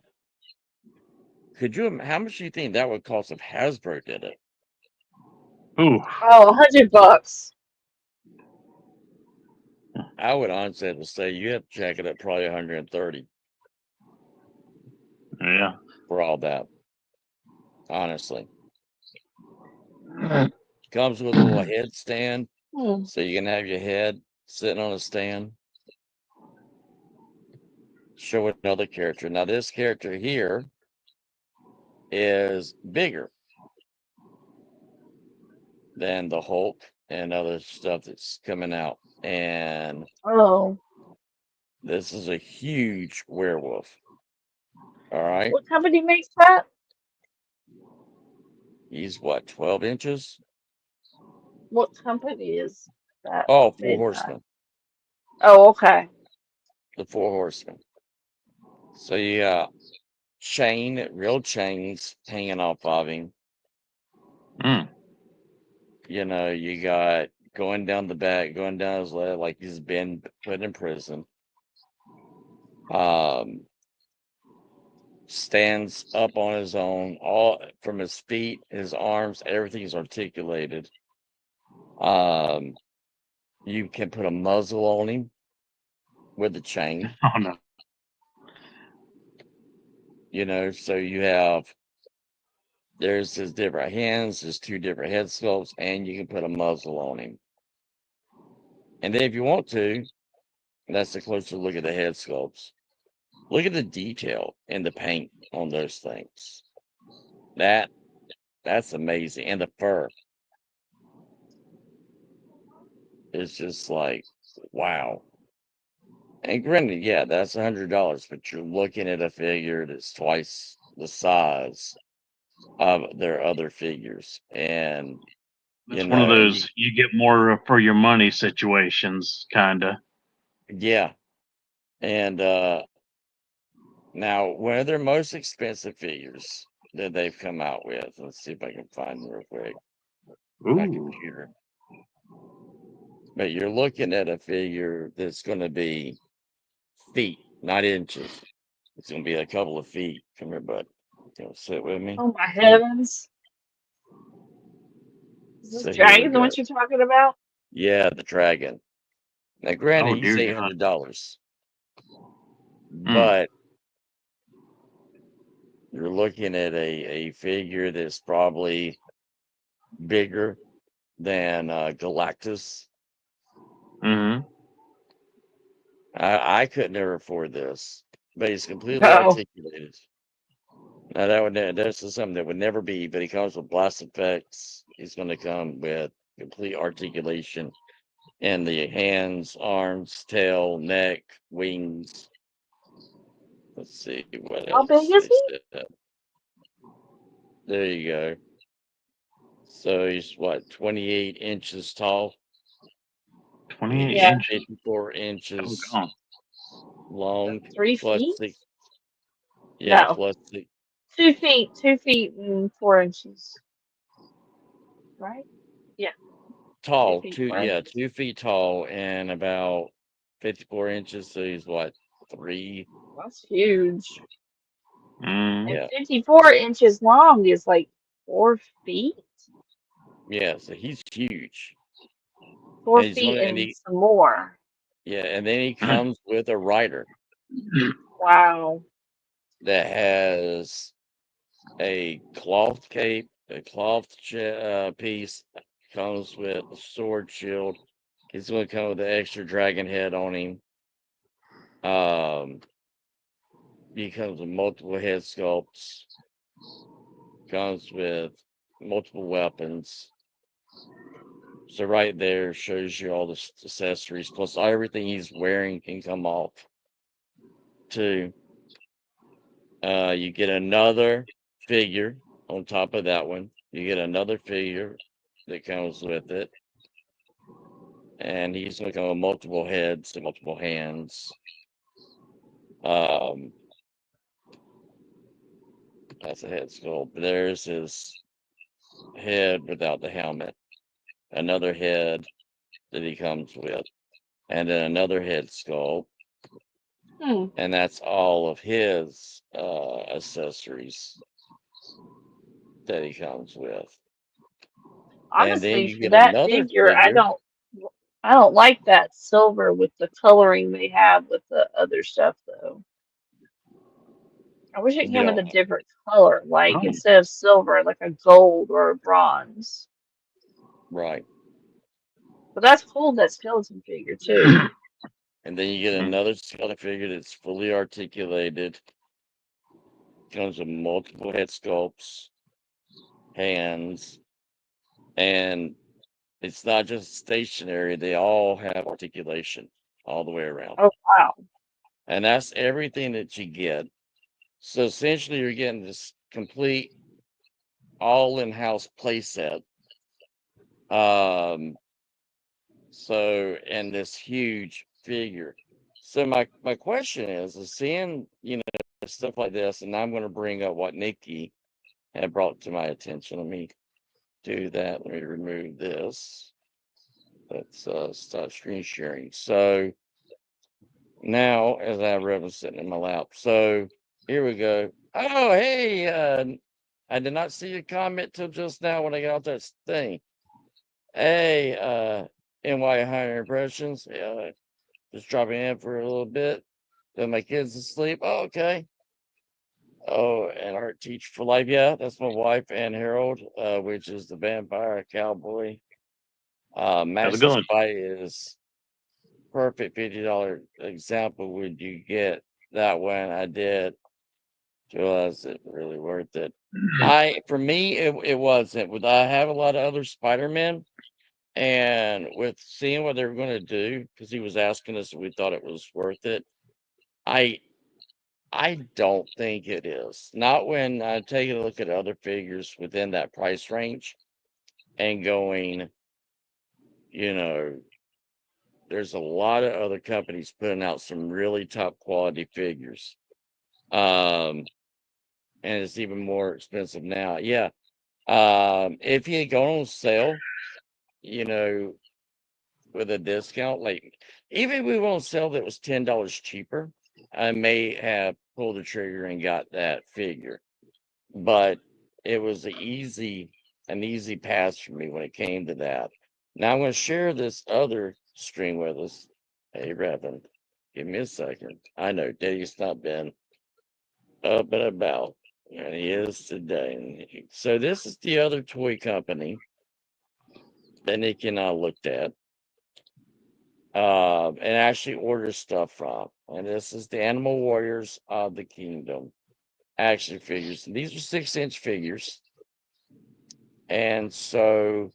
How much do you think that would cost if Hasbro did it? Ooh, Oh, $100. I would honestly have to say you have to check it at probably 130 yeah. for all that. Honestly, comes with a little headstand, Hmm. so you can have your head sitting on a stand. Show another character. Now this character here is bigger than the Hulk and other stuff that's coming out, and Oh, this is a huge werewolf. All right, what company makes that? he's what, 12 inches? What company is that Oh, Four made that? Horsemen. Oh, okay. The Four Horsemen. So you got real chains hanging off of him. Mm. You got going down the back, going down his leg like he's been put in prison. Stands up on his own, all from his feet, his arms, everything's articulated. You can put a muzzle on him with a chain, Oh no. so you have there's his different hands, there's two different head sculpts, and you can put a muzzle on him. And then if you want to, that's a closer look at the head sculpts. Look at the detail and the paint on those things. That's amazing. And the fur. It's just like, wow. And granted, yeah, that's $100, but you're looking at a figure that's twice the size of their other figures. And, It's one of and those you get more for your money situations, kinda. yeah. And now, one of their most expensive figures that they've come out with, let's see if I can find them real quick. My Ooh. computer. But you're looking at a figure that's going to be feet, not inches. It's going to be a couple of feet. Come here, bud. Sit with me. Oh my Come here. heavens. Is this So here we dragon the go. one you're talking about? Yeah, the dragon. Now, granted, Oh he's dear God. $800, Mm. but you're looking at a figure that's probably bigger than Galactus. Mm-hmm. I could never afford this, but he's completely No. articulated. Now that's just something that would never be, but he comes with blast effects. He's going to come with complete articulation in the hands, arms, tail, neck, wings. Let's see what How big else is they he? said. There you go. So he's what, 28 inches tall? 28 Yeah, He's inches. 54 Oh inches God. long, 3 feet? plus six. Yeah, No, plus six. 2 feet, 2 feet and 4 inches, right? Yeah, two Tall, feet, two, four yeah, inches. 2 feet tall and about 54 inches. So he's what, three? That's huge. Mm. And Yeah, 54 inches long is like 4 feet? yeah. So he's huge, Four and he's feet going to, and and he, some more. yeah, and then he comes with a rider Wow. that has a cloth cape, a cloth piece, comes with a sword shield. He's going to come with an extra dragon head on him. He comes with multiple head sculpts. Comes with multiple weapons. So right there shows you all the accessories, plus everything he's wearing can come off too. You get another figure on top of that one. You get another figure that comes with it, and he's going to come with multiple heads and multiple hands. Um, that's a head sculpt. There's his head without the helmet. Another head that he comes with, and then another head sculpt. Hmm. And that's all of his accessories that he comes with. And then Honestly, you for get that another figure, figure. I don't like that silver with the coloring they have with the other stuff though. I wish it You came with don't a different color, like Oh. instead of silver, like a gold or a bronze. right. But that's cool, that skeleton figure too. And then you get Mm. another skeleton figure that's fully articulated. Comes with multiple head sculpts, hands, and it's not just stationary, they all have articulation all the way around. Oh wow. And that's everything that you get. So essentially you're getting this complete all in-house playset. Um, and this huge figure. So my question is seeing, stuff like this, and I'm gonna bring up what Nikki had brought to my attention. Let me do that. Let me remove this. Let's stop screen sharing. So now, as I have Revan sitting in my lap. So here we go. Oh, hey, I did not see your comment till just now when I got off that thing. Hey, NY Higher Impressions. Just dropping in for a little bit. Then my kids asleep. Oh, okay. Oh, and art teacher for life. Yeah, that's my wife, Ann Harold, which is the vampire cowboy. How's it Match this going? by is perfect $50 example. Would you get that one? I did. Was it really worth it? For me, it wasn't. With I have a lot of other Spider-Man, and with seeing what they were going to do, because he was asking us if we thought it was worth it. I I don't think it is. Not when I take a look at other figures within that price range and going, you know, there's a lot of other companies putting out some really top quality figures. And it's even more expensive now. Yeah. If you go on sale, you know, with a discount, like even if we went on sale that was $10 cheaper, I may have pulled the trigger and got that figure. But it was an easy pass for me when it came to that. Now I'm going to share this other string with us. Hey, Reverend, give me a second. I know Daddy's not been up and about, and he is today. So this is the other toy company that Nikki and I looked at, and actually ordered stuff from. And this is the Animal Warriors of the Kingdom action figures. And these are 6-inch figures. And so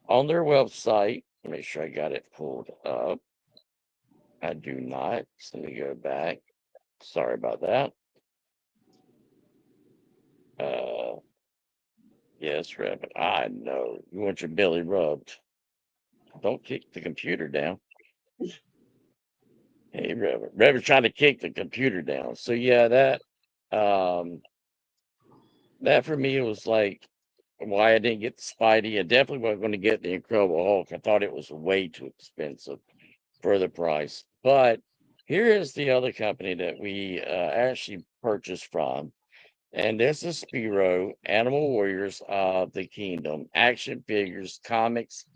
on their website, make sure I got it pulled up. I do not. So let me go back. Sorry about that. Yes, Reverend. I know. You want your belly rubbed. Don't kick the computer down. Hey, Reverend. Reverend trying to kick the computer down. So yeah, um that for me was like why I didn't get the Spidey. I definitely wasn't going to get the Incredible Hulk. I thought it was way too expensive for the price. But here is the other company that we actually purchased from. And this is Spiro, Animal Warriors of the Kingdom, action figures, comics,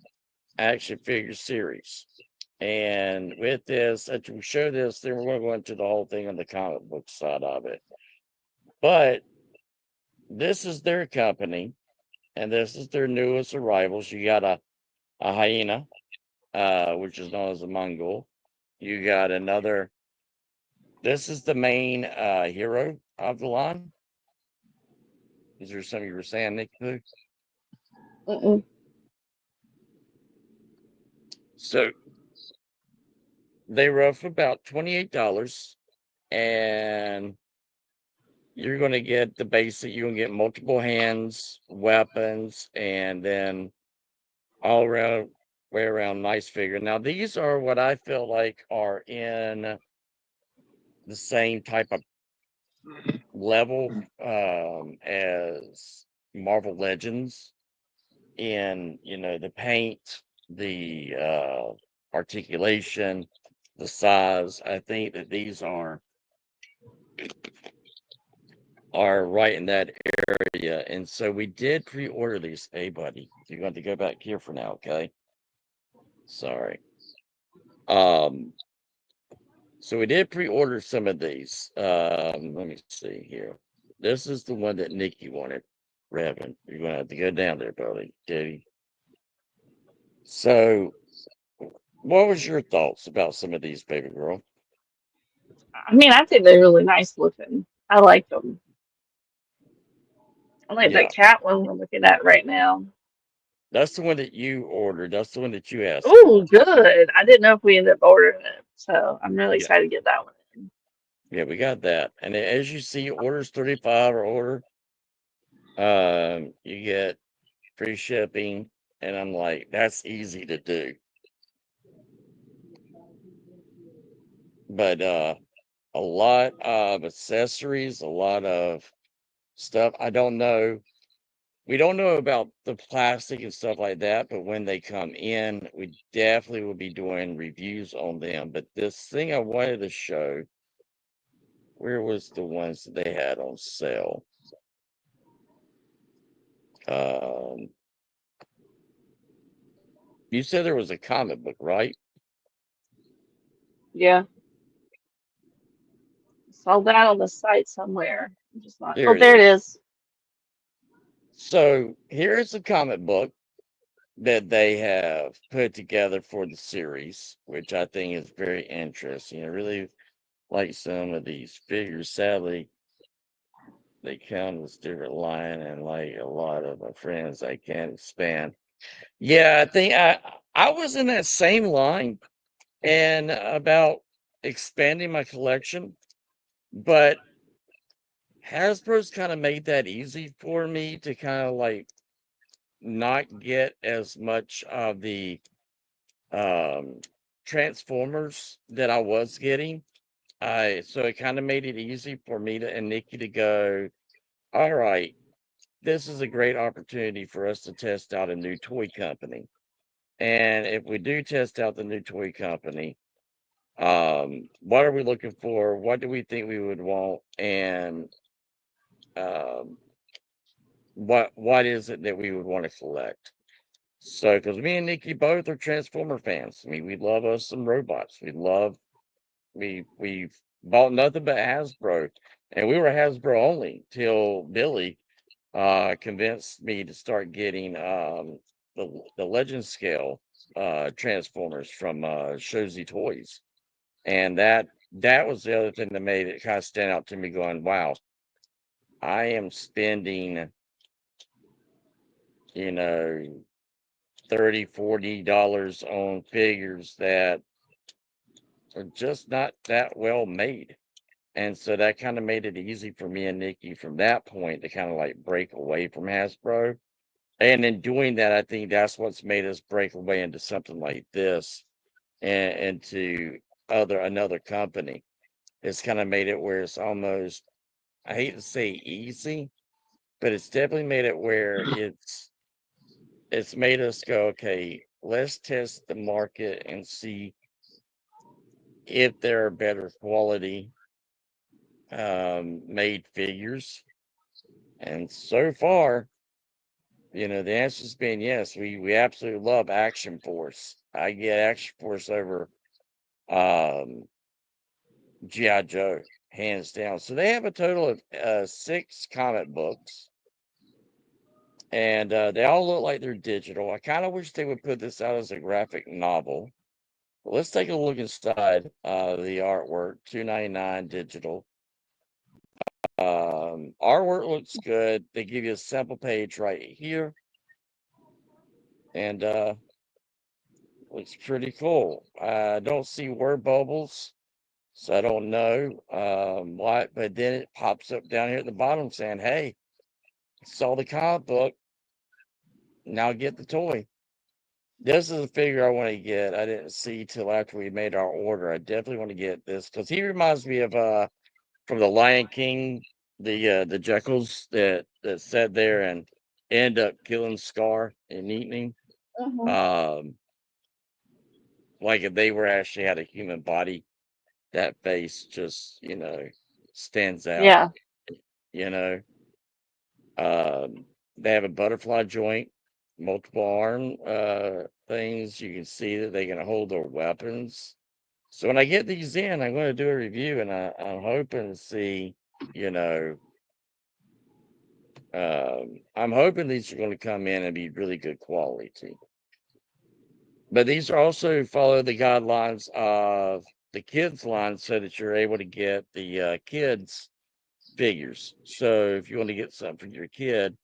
action figure series. And with this, to show this, then we're going to go into the whole thing on the comic book side of it. But this is their company, and this is their newest arrivals. You got a hyena, which is known as a Mongol. You got another. This is the main hero of the line. Is there something you were saying, Nick? Poo? Mm-mm. So they run for about $28, and you're going to get the basic. You're going to get multiple hands, weapons, and then all around way around nice figure. Now these are what I feel like are in the same type of level as Marvel Legends in the paint, the articulation, the size. I think that these are right in that area. And so we did pre-order these. Hey buddy, you're going to go back here for now, okay? Sorry. So we did pre-order some of these. Let me see here. This is the one that Nikki wanted. Revan, you're gonna have to go down there, buddy. Daddy. So what was your thoughts about some of these, baby girl? I mean, I think they're really nice looking. I like them. I like Yeah, that cat one we're looking at right now. that's the one that you ordered. That's the one that you asked Oh, for. good. I didn't know if we ended up ordering it, so I'm really Yeah, excited to get that one in. yeah, we got that. And as you see, orders 35 or older, you get free shipping. And I'm like, that's easy to do. But a lot of accessories, a lot of stuff. I don't know we don't know about the plastic and stuff like that, but when they come in, we definitely will be doing reviews on them. But this thing I wanted to show, where was the ones that they had on sale? Um, you said there was a comic book, right? Yeah, saw that on the site somewhere. I'm just not. Oh, There it there it is. is. So here's a comic book that they have put together for the series, which I think is very interesting. I really like some of these figures. Sadly, they come with different line, and like a lot of my friends, I can't expand. Yeah, I think I was in that same line and about expanding my collection, but Hasbro's kind of made that easy for me to kind of like not get as much of the um Transformers that I was getting. I so it kind of made it easy for me to and Nikki to go, all right, this is a great opportunity for us to test out a new toy company. And if we do test out the new toy company, what are we looking for? What do we think we would want? And um, what is it that we would want to collect? So, because me and Nikki both are Transformer fans. I mean, we love us some robots. We've bought nothing but Hasbro, and we were Hasbro only till Billy convinced me to start getting the Legend scale Transformers from Shozy Toys, and that was the other thing that made it kind of stand out to me. Going, wow, I am spending, you know, 30, $40 on figures that are just not that well made. And so that kind of made it easy for me and Nikki from that point to kind of like break away from Hasbro. And in doing that, I think that's what's made us break away into something like this and into another company. It's kind of made it where it's almost, I hate to say easy, but it's definitely made it where it's made us go, okay, let's test the market and see if there are better quality made figures. And so far, the answer's been yes. We absolutely love Action Force. I get Action Force over um G.I. Joe, hands down. So they have a total of 6 comic books, and they all look like they're digital. I kind of wish they would put this out as a graphic novel. But let's take a look inside the artwork. 2.99 digital. Artwork looks good. They give you a sample page right here, and looks pretty cool. I don't see word bubbles, so I don't know what. But then it pops up down here at the bottom saying, "Hey, saw the comic book. Now get the toy." This is a figure I want to get. I didn't see till after we made our order. I definitely want to get this because he reminds me of from the Lion King, the Jekylls that sat there and end up killing Scar and eating him. Hmm. Um, like if they were actually had a human body, that face just stands out. Yeah. You know, they have a butterfly joint, multiple arm things. You can see that they can hold their weapons. So when I get these in, I'm going to do a review, and I'm hoping to see, you know, I'm hoping these are going to come in and be really good quality. But these are also follow the guidelines of the kids line so that you're able to get the kids figures. So if you want to get something for your kid,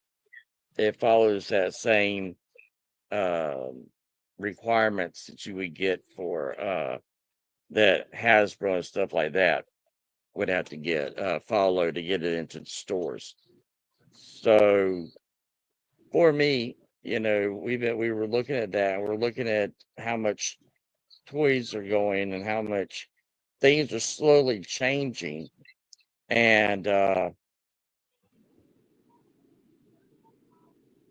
it follows that same um, requirements that you would get for that Hasbro and stuff like that would have to get follow to get it into the stores. So for me, we were looking at that. We're looking at how much toys are going and how much things are slowly changing. And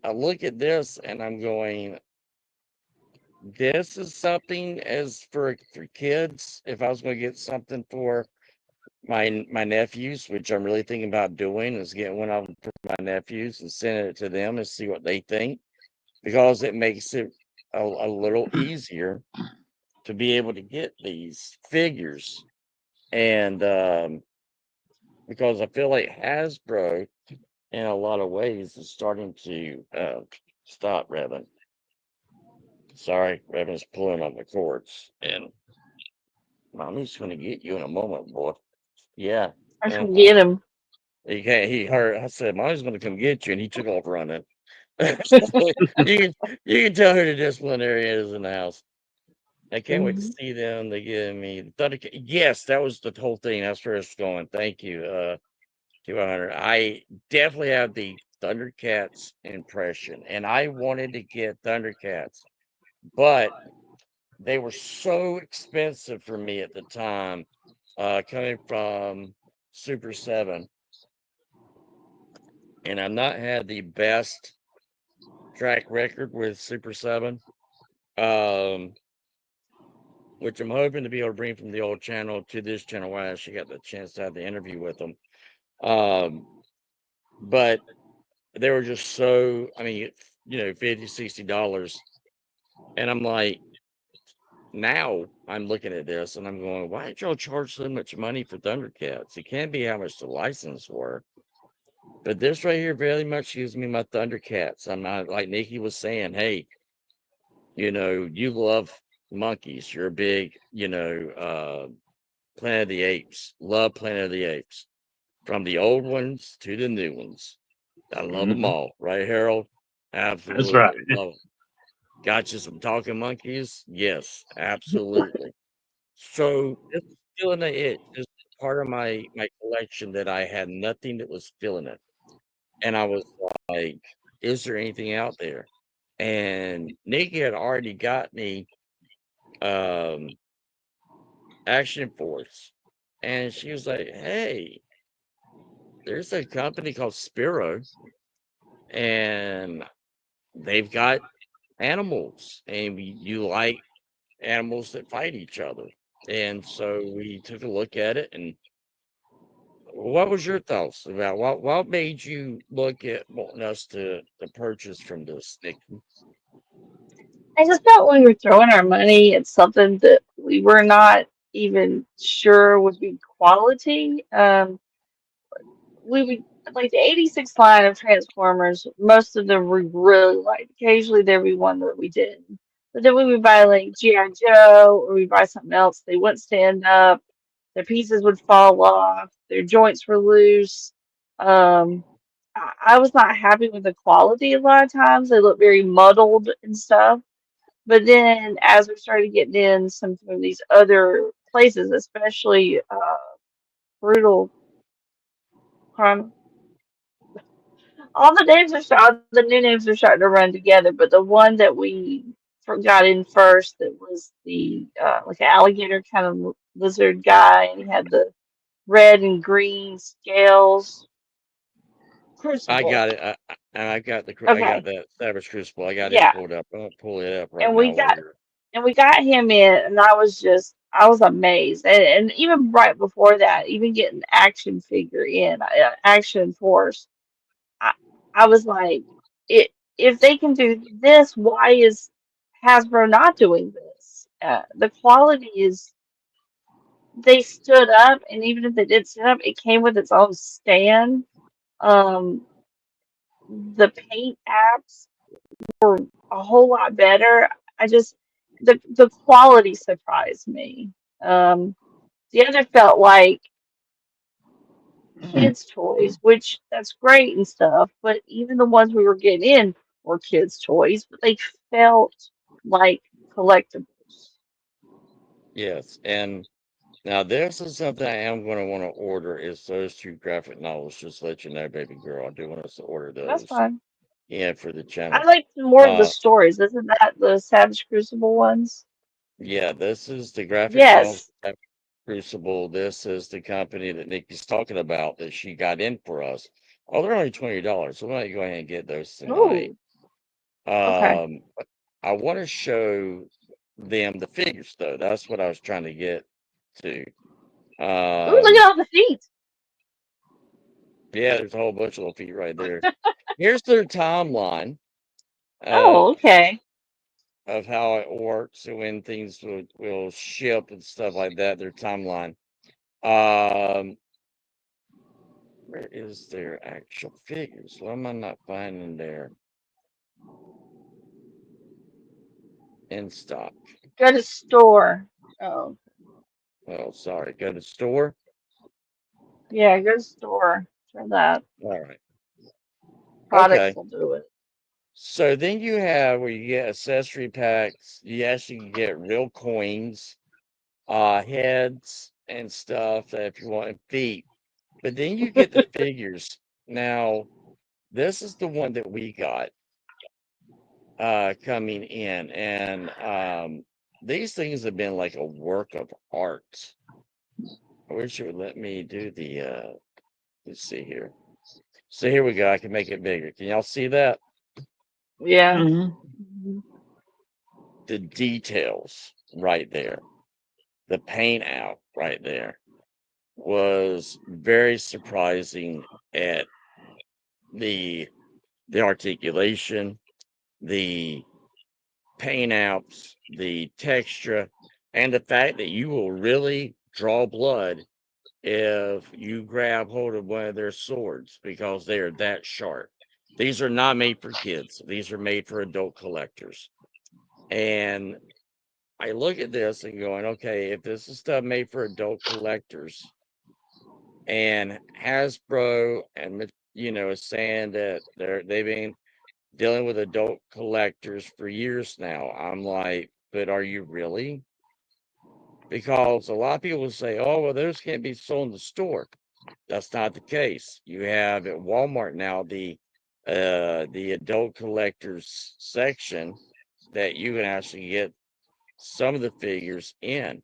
I look at this and I'm going, this is something as for kids. If I was going to get something for my nephews, which I'm really thinking about doing, is getting one of them for my nephews and sending it to them and see what they think, because it makes it a little easier to be able to get these figures. And because I feel like Hasbro, in a lot of ways, is starting to stop Revan. Sorry, Revan's pulling on the cords, and mommy's going to get you in a moment, boy. Yeah. I can Uh-huh. get him. He can't. He heard. I said, "Mommy's going to come get you," and he took off running. So you can tell who the disciplinary is in the house. I can't wait to Mhm. see them. They give me the Thunder. Yes, that was the whole thing. That's where it's going. Thank you, 200. I definitely have the Thundercats impression, and I wanted to get Thundercats, but they were so expensive for me at the time, coming from Super 7, and I've not had the best track record with Super 7, um, which I'm hoping to be able to bring from the old channel to this channel where I actually got the chance to have the interview with them. Um, but they were just so, I mean, $50, $60. And I'm like, now I'm looking at this and I'm going, why did y'all charge so much money for Thundercats? It can't be how much the license were. But this right here very much gives me my Thundercats. I'm not, like Nikki was saying, hey, you love monkeys. You're a big, Planet of the Apes. Love Planet of the Apes. From the old ones to the new ones. I love them Hmm. all. Right, Harold? That's right. Absolutely. Love 'em. Got you some talking monkeys? Yes, absolutely. So this is filling the itch. This is part of my collection that I had nothing that was filling it. And I was like, is there anything out there? And Nikki had already got me um Action Force. And she was like, hey, there's a company called Spiro, and they've got animals, and you like animals that fight each other. And so we took a look at it. And what was your thoughts about what made you look at wanting us to purchase from this, Nikki? I just felt we were throwing our money at something that we were not even sure would be quality. We would like the 86 line of Transformers, most of them we really liked. Occasionally there'd be one that we didn't. But then when we buy like G.I. Joe or we buy something else, they wouldn't stand up, their pieces would fall off, their joints were loose. Um, I was not happy with the quality a lot of times. They look very muddled and stuff. But then as we started getting in some of these other places, especially Brutal Crime, all the names are the new names are starting to run together. But the one that we got in first, that was the like an alligator kind of lizard guy, and he had the red and green scales. I Crucible. got it. And I got Okay, that Savage Crucible. I got it yeah, pulled up. I'm gonna pull it up right and now while you're. we got him in, and I was amazed. And even right before that, even getting action figure in, action force, I, I was like, if they can do this, why is Hasbro not doing this? The quality is, they stood up, and even if they did stand up, it came with its own stand. Um, the paint apps were a whole lot better. I just, the quality surprised me. Um, the other felt like kids' toys, which that's great and stuff, but even the ones we were getting in were kids' toys, but they felt like collectibles. Yes, and now this is something I am going to want to order, is those two graphic novels. Just to let you know, baby girl, I do want us to order That's those. fine. Yeah, for the I channel. like more of the Uh, stories. Isn't that the Savage Crucible ones? yeah, this is the graphic novel Yes. Crucible. This is the company that Nikki's talking about that she got in for us. Oh, they're only $20, so why don't you go ahead and get those tonight? Ooh. Okay. But I want to show them the figures, though. That's what I was trying to get to. Ooh, look Um, at all the feet. yeah, there's a whole bunch of little feet right there. Here's their timeline uh, Oh, okay. of how it works and when things will ship and stuff like that. Their timeline. Um, where is their actual figures? Why am I not finding their in stock? Go to store. Oh, Oh, sorry. Go to store. yeah, go to store for that. All right. Products Okay. will do it. So then you have where you get accessory packs. You actually get real coins, heads and stuff if you want, and feet. But then you get the figures. Now, this is the one that we got coming in, and these things have been like a work of art. I wish it would let me do the let's see here. So here we go. I can make it bigger. Can y'all see that? Yeah. Mhm. Mhm. The details right there. The paint out right there was very surprising at the the articulation, the paint outs, the texture, and the fact that you will really draw blood if you grab hold of one of their swords because they are that sharp. These are not made for kids. These are made for adult collectors. And I look at this and going, okay, if this is stuff made for adult collectors and Hasbro and is saying that they've been dealing with adult collectors for years now, I'm like, but are you really? Because a lot of people say, oh, well, those can't be sold in the store. That's not the case. You have at Walmart now the adult collectors section that you can actually get some of the figures in.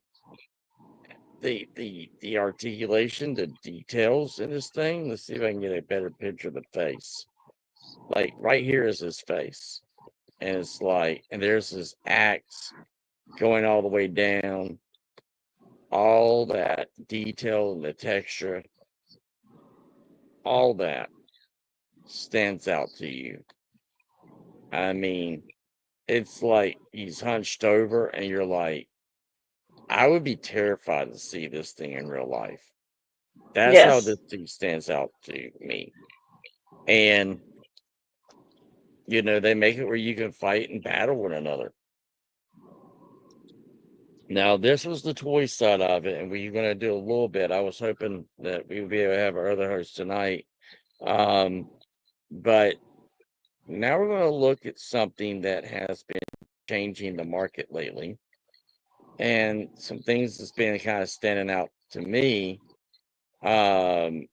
The articulation, the details in this thing. Let's see if I can get a better picture of the face. Like right here is his face. And it's like, and there's his axe going all the way down, all that detail and the texture, all that stands out to you. I mean, it's like he's hunched over, and you're like, I would be terrified to see this thing in real life. That's how Yes. this thing stands out to me. And, they make it where you can fight and battle one another. Now, this was the toy side of it, and we're going to do a little bit. I was hoping that we would be able to have our other host tonight. Um, but now we're going to look at something that has been changing the market lately, and some things that's been kind of standing out to me, um,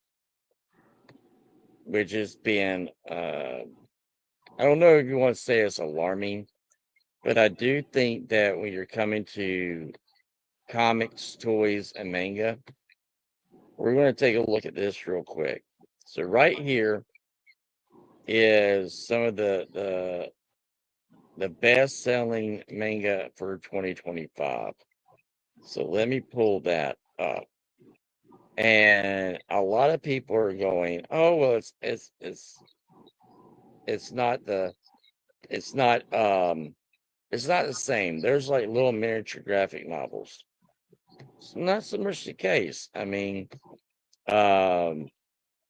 which has been, I don't know if you want to say it's alarming, but I do think that when you're coming to comics, toys, and manga, we're going to take a look at this real quick. So right here is some of the best selling manga for 2025. So let me pull that up. And a lot of people are going, "Oh, well, it's not the it's not it's not the same." There's like little miniature graphic novels. It's not so much the case. I mean, um,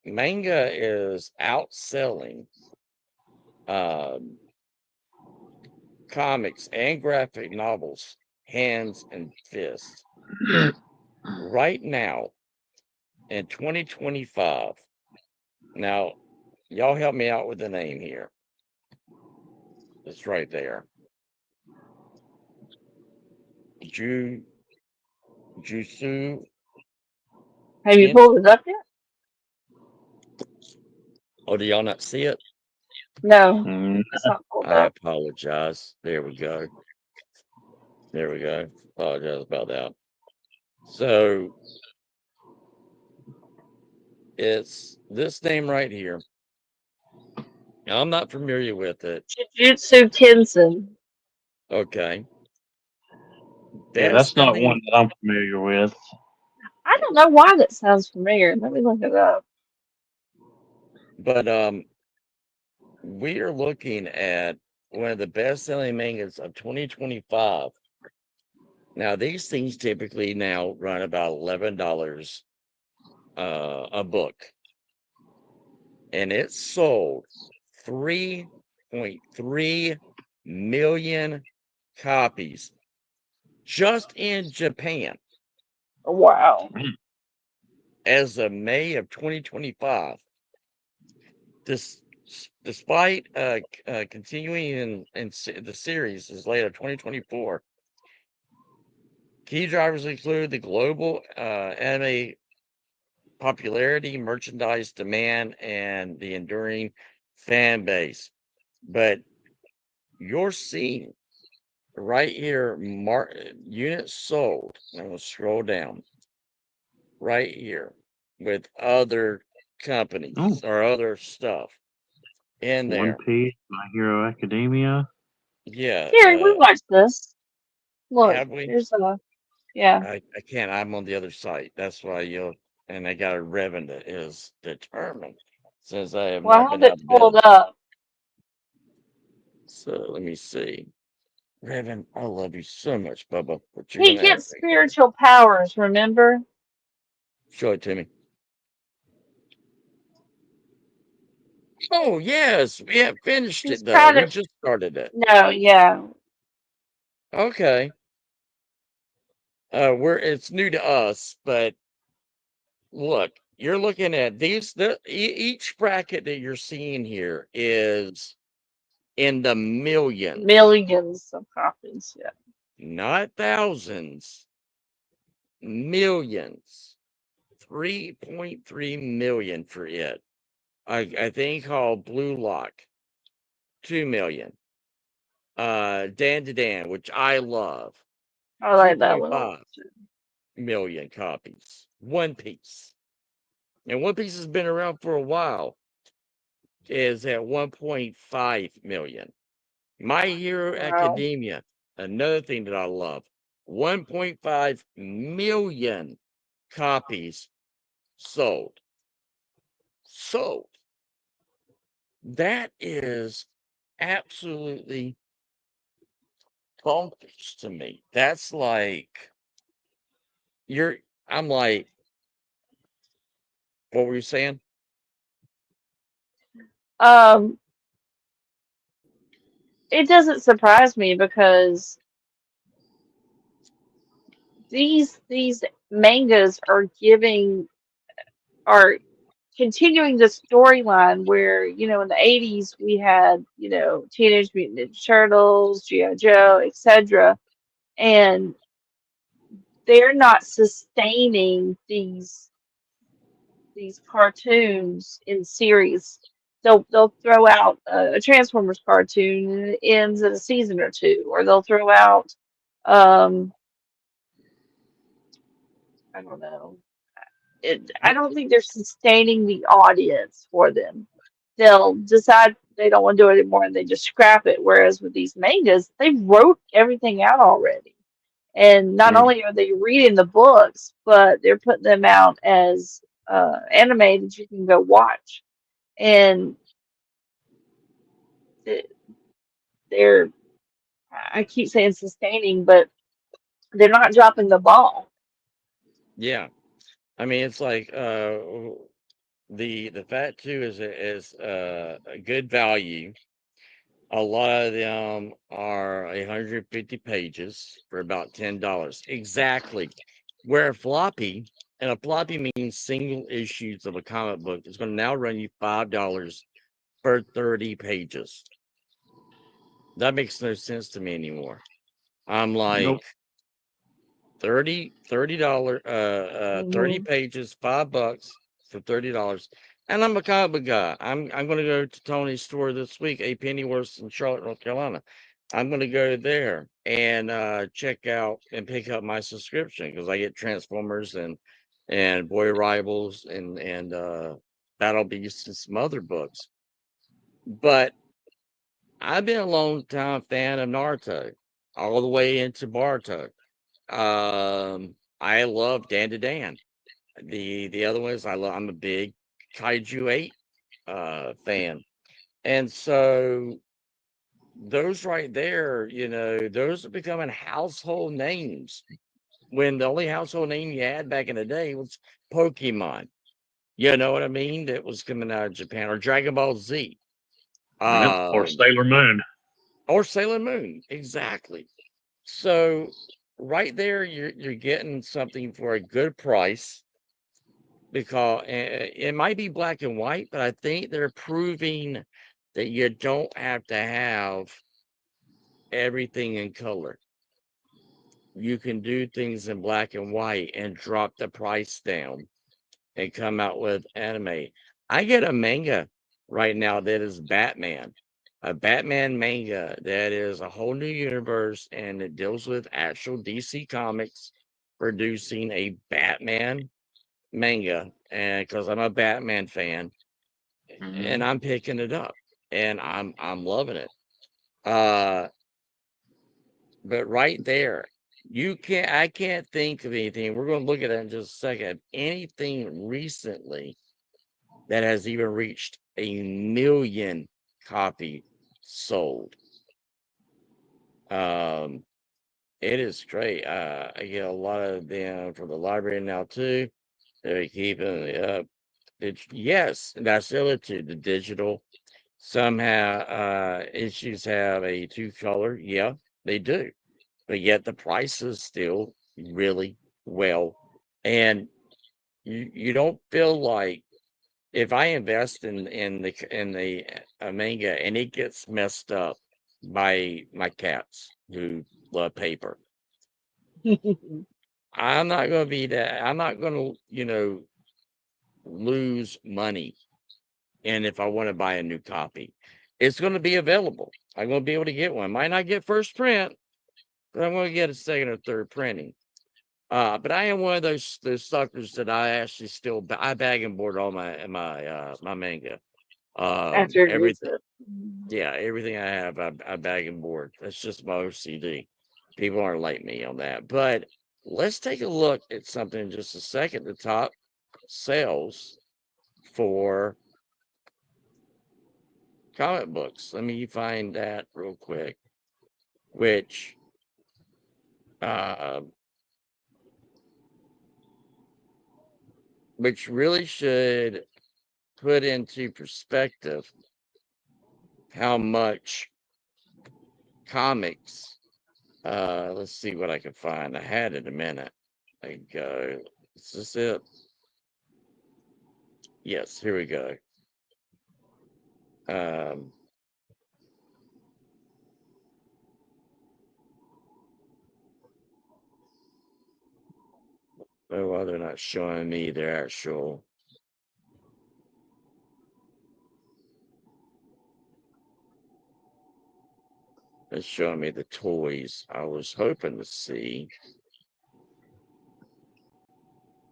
manga is outselling um, comics and graphic novels hands and fist right now in 2025. Now, y'all help me out with the name here. It's right there. Ju Jusu Have you Ken. pulled it up yet? Oh, do y'all not see it? No, Mm. it's not pulled I up. apologize. There we go. There we go. Apologize about that. So it's this name right here. I'm not familiar with it. Jujutsu Kaisen. Okay. Yeah, that's not Best-selling, one that I'm familiar with. I don't know why that sounds familiar. Let me look it up. but we are looking at one of the best-selling mangas of 2025. Now, these things typically now run about $11 a book, and it sold 3.3 million copies just in Japan Wow. as of May of 2025. This, despite continuing the series is later 2024. Key drivers include the global anime popularity, merchandise demand, and the enduring fan base. But you're seeing right here, units sold. I'm going to scroll down right here with other Oh, companies or other stuff in One there. Piece, My Hero Academia. Yeah, Gary, we watched this. Look, have we? there's a yeah. I can't. I'm on the other site. That's why you'll. And I got a revenue is determined since I have Well, not I have been it out of bed. pulled up. So let me see. Revan, I love you so much, Bubba, but you're He gonna have gets to spiritual powers, remember? show it to me. Oh yes, we have finished He's it though. trying We to. just started it. No, yeah. Okay. It's new to us, but look, you're looking at each bracket that you're seeing here is in the millions, Millions of copies. Yeah. not thousands, millions. 3.3 million for it. I think called Blue Lock, 2 million. Dan to Dan, which I love, I like that one a lot 2.5 too. million copies. One Piece. And One Piece has been around for a while, is at 1.5 million. My Hero Wow. Academia, another thing that I love, 1.5 million copies sold. Sold. That is absolutely bonkers to me. That's like you're I'm like, what were you saying? Um, it doesn't surprise me because these mangas are continuing the storyline where, in the 80s we had, Teenage Mutant Ninja Turtles, G.I. Joe, etc. And they're not sustaining these cartoons in series. They'll throw out a Transformers cartoon and it ends in a season or two, or they'll throw out um I don't know. I Y- don't think they're sustaining the audience for them. They'll decide they don't want to do it anymore and they just scrap it. Whereas with these mangas, they wrote everything out already. And not mm, only are they reading the books, but they're putting them out as anime that you can go watch. And th- they're, I keep saying sustaining, but they're not dropping the ball. Yeah. I mean, it's like the fat too is a good value. A lot of them are 150 pages for about $10. Exactly. Where a floppy means single issues of a comic book, is going to now run you $5 for 30 pages. That makes no sense to me anymore. I'm like, Nope. 30 Hmm. pages, $5 for $30. And I'm a comic book guy. I'm gonna go to Tony's store this week, a Pennyworth in Charlotte, North Carolina. I'm gonna go there and check out and pick up my subscription because I get Transformers and Boy Rivals and Battle Beasts and some other books. But I've been a long time fan of Naruto, all the way into Boruto. I love Dan to Dan. The other ones I love. I'm a big Kaiju 8 fan, and so those right there, those are becoming household names. When the only household name you had back in the day was Pokemon. You know what I mean? That was coming out of Japan, or Dragon Ball Z, Yep. Or um, Sailor Moon. or Sailor Moon. Exactly. So right there, you're getting something for a good price, because it might be black and white, but I think they're proving that you don't have to have everything in color. You can do things in black and white and drop the price down and come out with anime. I get a manga right now that is Batman, a Batman manga that is a whole new universe, and it deals with actual DC Comics producing a Batman manga. And because I'm a Batman fan, and Mhm. I'm picking it up, and I'm loving it. Uh, but right there, I can't think of anything. We're going to look at that in just a second. Anything recently that has even reached 1 million copy sold. Um, it is great. I get a lot of them from the library now too. They're keeping it up. Yes, that's the other two. The digital. Somehow issues have a two color. Yeah, they do. But yet the price is still really well. And you don't feel like, if I invest in the manga and it gets messed up by my cats who love paper, I'm not going to be that. I'm not going to, lose money. And if I want to buy a new copy, it's going to be available. I'm going to be able to get one. Might not get first print, but I'm going to get a second or third printing. But I am one of those suckers that I actually still I bag and board all my manga. After it Every reads it. Mhm. Yeah, everything I have, I bag and board. That's just my OCD. People aren't like me on that. But let's take a look at something in just a second. The top sales for comic books. Let me find that real quick, which uh, which really should put into perspective how much comics. Let's see what I can find. I had it a minute ago. Is this it? Yes, here we go. Um, oh, well, they're not showing me their actual. They're showing me the toys. I was hoping to see,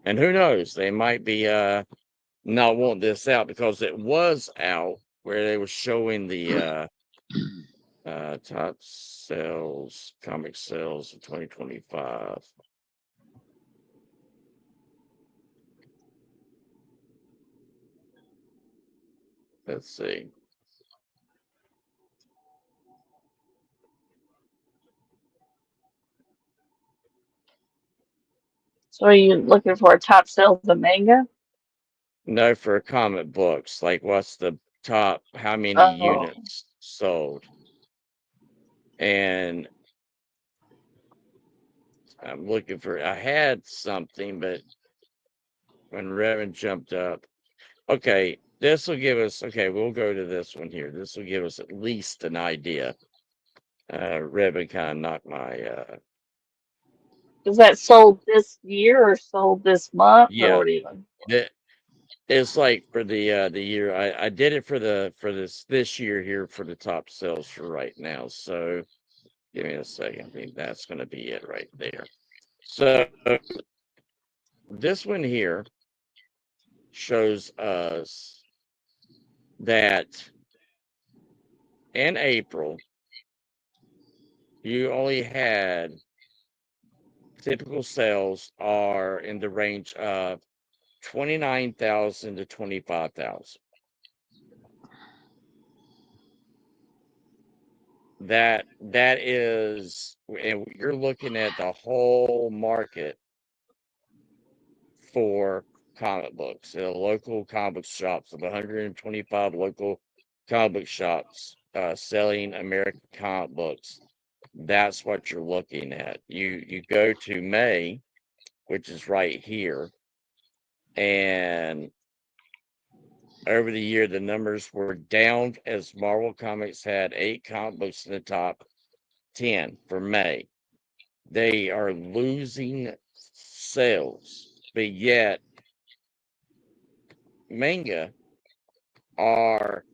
and who knows? They might be not want this out, because it was out where they were showing the top sales, comic sales of 2025. Let's see. So are you looking for a top sales of manga? No, for comic books, like what's the top, how many Oh, units sold? And I'm looking for, I had something, but when Revan jumped up, okay, this will give us, okay, we'll go to this one here. This will give us at least an idea. Revan kind of knocked my, is that sold this year or sold this month or yeah, what even? the, it's like for the year. I did it for this year here for the top sales for right now. So give me a second. I think that's going to be it right there. So this one here shows us that in April, you only had typical sales are in the range of 29,000 to 25,000. That is, and you're looking at the whole market for comic books. The local comic book shops of 125 local comic book shops selling American comic books. That's what you're looking at. You go to May, which is right here, and over the year the numbers were down as Marvel Comics had 8 comic books in the top 10 for May. They are losing sales, but yet manga are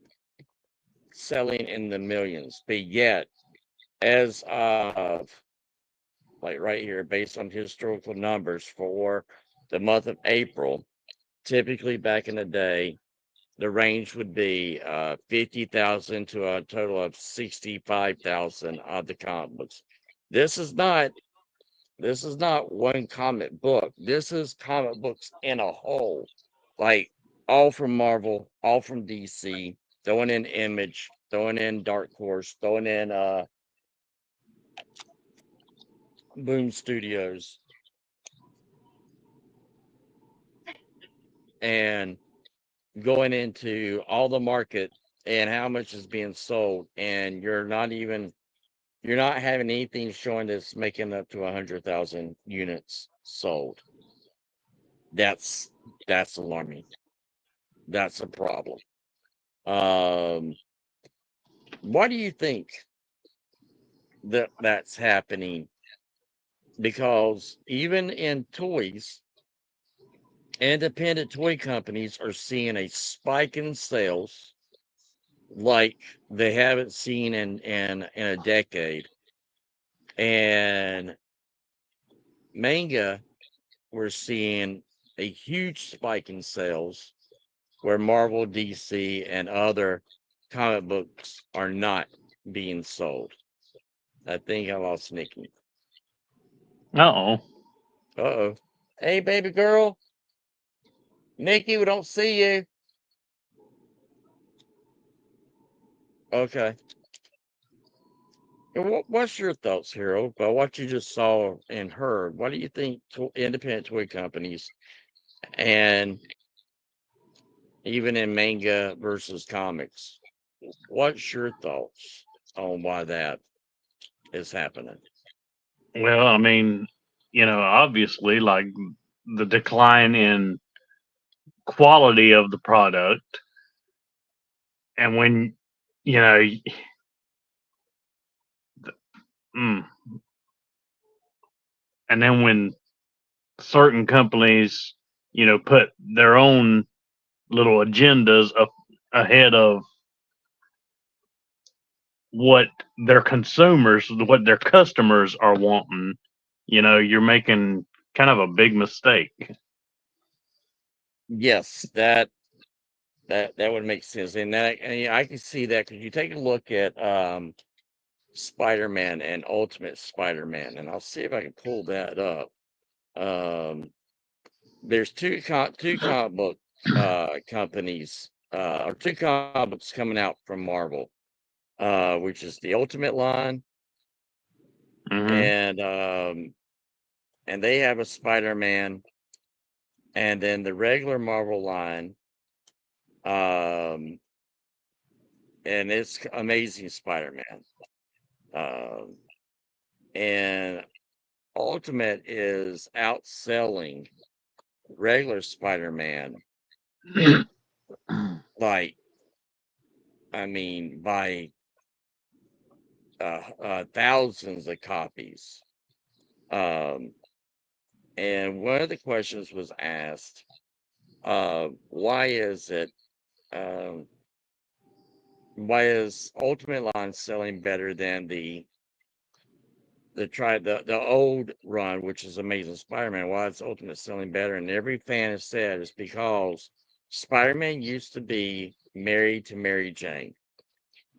selling in the millions. But yet, as of like right here, based on historical numbers for the month of April, typically back in the day, the range would be 50,000 to a total of 65,000 of the comic books. This is not this is not one comic book. This is comic books in a whole, like all from Marvel, all from DC, throwing in Image, throwing in Dark Horse, throwing in Boom Studios, and going into all the market and how much is being sold, and you're not having anything showing that's making up to 100,000 units sold. That's that's alarming. That's a problem. Um, why do you think that that's happening? Because even in toys, independent toy companies are seeing a spike in sales like they haven't seen in a decade. And manga, we're seeing a huge spike in sales where Marvel, DC, and other comic books are not being sold. I think I lost Nikki. Uh-oh. Uh-oh. Hey, baby girl. Nikki, we don't see you. Okay. And what's your thoughts, Harold, about what you just saw and heard? What do you think independent toy companies and even in manga versus comics, what's your thoughts on why that is happening? Well, I mean, obviously, like the decline in quality of the product, and when, you know, mm, and then when certain companies, put their own little agendas up ahead of what what their customers are wanting, you're making kind of a big mistake. Yes, that would make sense, and yeah, I can see that because you take a look at Spider-Man and Ultimate Spider-Man, and I'll see if I can pull that up. Um, there's two comic book companies or two comic books coming out from Marvel, which is the Ultimate line, Hmm. and they have a Spider-Man, and then the regular Marvel line, um, and it's Amazing Spider-Man, um, and Ultimate is outselling regular Spider-Man, like I mean by thousands of copies. Um, and one of the questions was asked, why is it? Um, why is Ultimate Line selling better than the old run, which is Amazing Spider-Man? Why is Ultimate selling better? And every fan has said it's because Spider-Man used to be married to Mary Jane,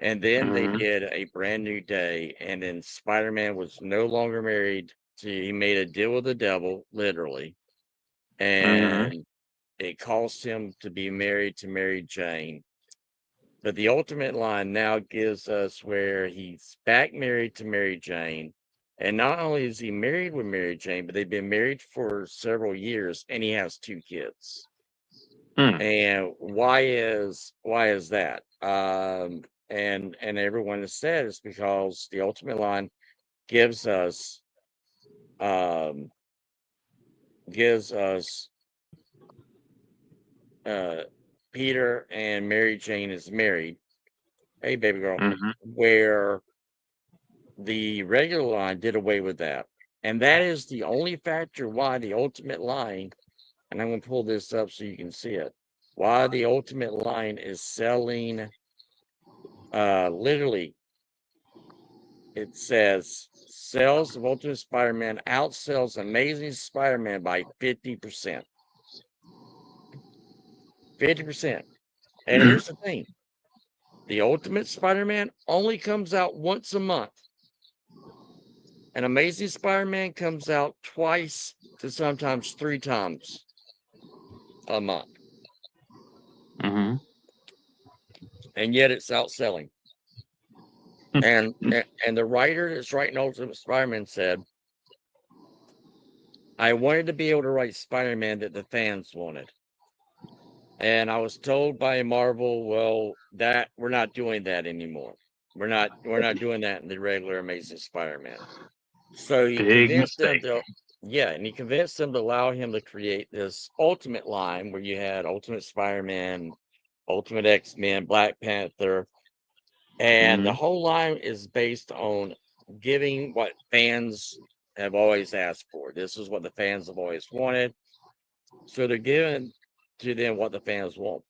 And then they Mhm. did A Brand New Day, and then Spider-Man was no longer married he made a deal with the devil, literally, Mhm. and it caused him to be married to Mary Jane. But the Ultimate line now gives us where he's back married to Mary Jane. And not only is he married with Mary Jane, but they've been married for several years and he has 2 kids. Hmm. And why is that? And everyone has said it's because the Ultimate line gives us um gives us uh Peter and Mary Jane is married. Hey baby girl, Mhm. where the regular line did away with that. And that is the only factor why the Ultimate line, and I'm going to pull this up so you can see it, why the Ultimate line is selling, literally, it says sales of Ultimate Spider-Man outsells Amazing Spider-Man by 50%. 50%. And here's the thing. The Ultimate Spider-Man only comes out once a month. And Amazing Spider-Man comes out twice to sometimes 3 times a month. Mhm. And yet it's outselling. And the writer that's writing Ultimate Spider-Man said, I wanted to be able to write Spider-Man that the fans wanted. And I was told by Marvel, well, that we're not doing that anymore. We're not doing that in the regular Amazing Spider-Man. So he Big convinced them mistake. to yeah, and he convinced them to allow him to create this Ultimate line where you had Ultimate Spider-Man, Ultimate X-Men, Black Panther, and the Mhm. whole line is based on giving what fans have always asked for. This is what the fans have always wanted. So they're giving to them what the fans want.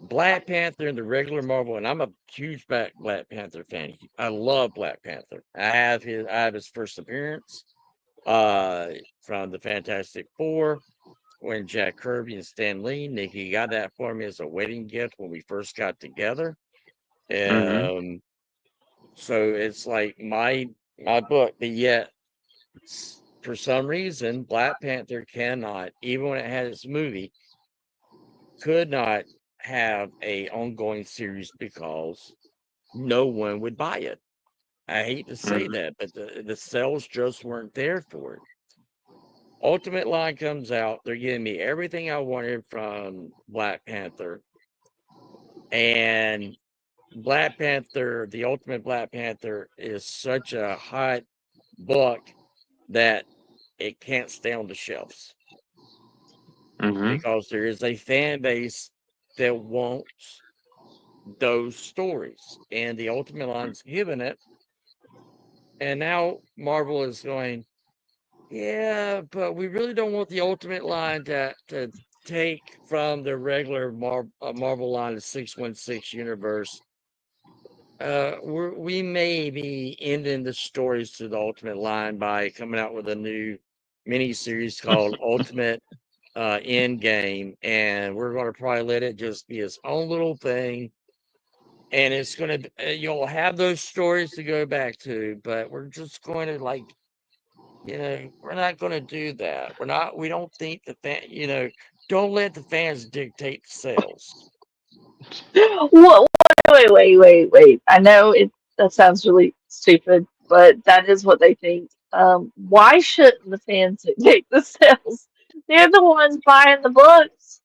Black Panther and the regular Marvel, and I'm a huge Black Panther fan. I love Black Panther. I have his first appearance from the Fantastic Four when Jack Kirby and Stan Lee. Nikki got that for me as a wedding gift when we first got together. Mhm. Um So it's like my book, but yet for some reason Black Panther cannot, even when it had its movie, could not have a ongoing series because no one would buy it. I hate to say Mhm. that, but the sales just weren't there for it. Ultimate line comes out, they're giving me everything I wanted from Black Panther, and Black Panther, the Ultimate Black Panther is such a hot book that it can't stay on the shelves Mhm. because there is a fan base that wants those stories, and the Ultimate Line's given it. And now Marvel is going, yeah, but we really don't want the Ultimate Line to take from the regular Marvel line of 616 universe. We may be ending the stories to the Ultimate Line by coming out with a new mini series called Ultimate End Game, and we're going to probably let it just be its own little thing. And it's going to, you'll have those stories to go back to, but we're just going to we're not going to do that. We don't think don't let the fans dictate the sales. What? Wait. I know that sounds really stupid, but that is what they think. Why shouldn't the fans dictate the sales? They're the ones buying the books.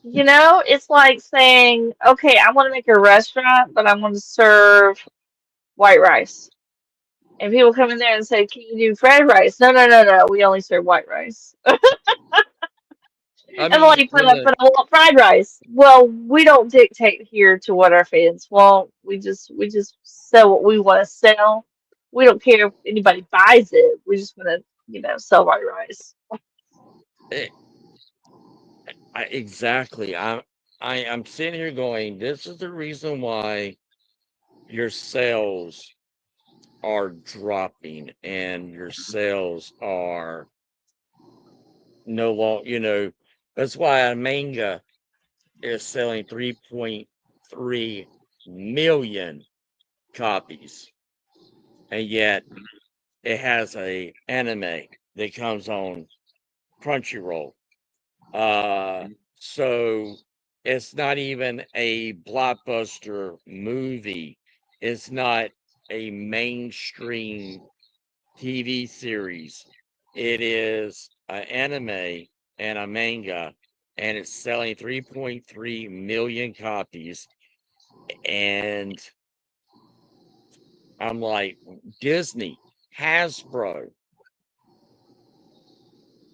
You know, it's like saying, okay, I want to make a restaurant, but I want to serve white rice. And people come in there and say, can you do fried rice? No. We only serve white rice. I And mean, like, but I want fried rice. Well, we don't dictate here to what our fans want. We just sell what we want to sell. We don't care if anybody buys it. We just want to, sell white rice. eh, exactly. I'm sitting here going, this is the reason why your sales are dropping and your sales are no longer, that's why a manga is selling 3.8 3.3 million copies, and yet it has a anime that comes on Crunchyroll. So it's not even a blockbuster movie. It's not a mainstream TV series. It is an anime and a manga, and it's selling 3.3 million copies. And I'm like, Disney, Hasbro,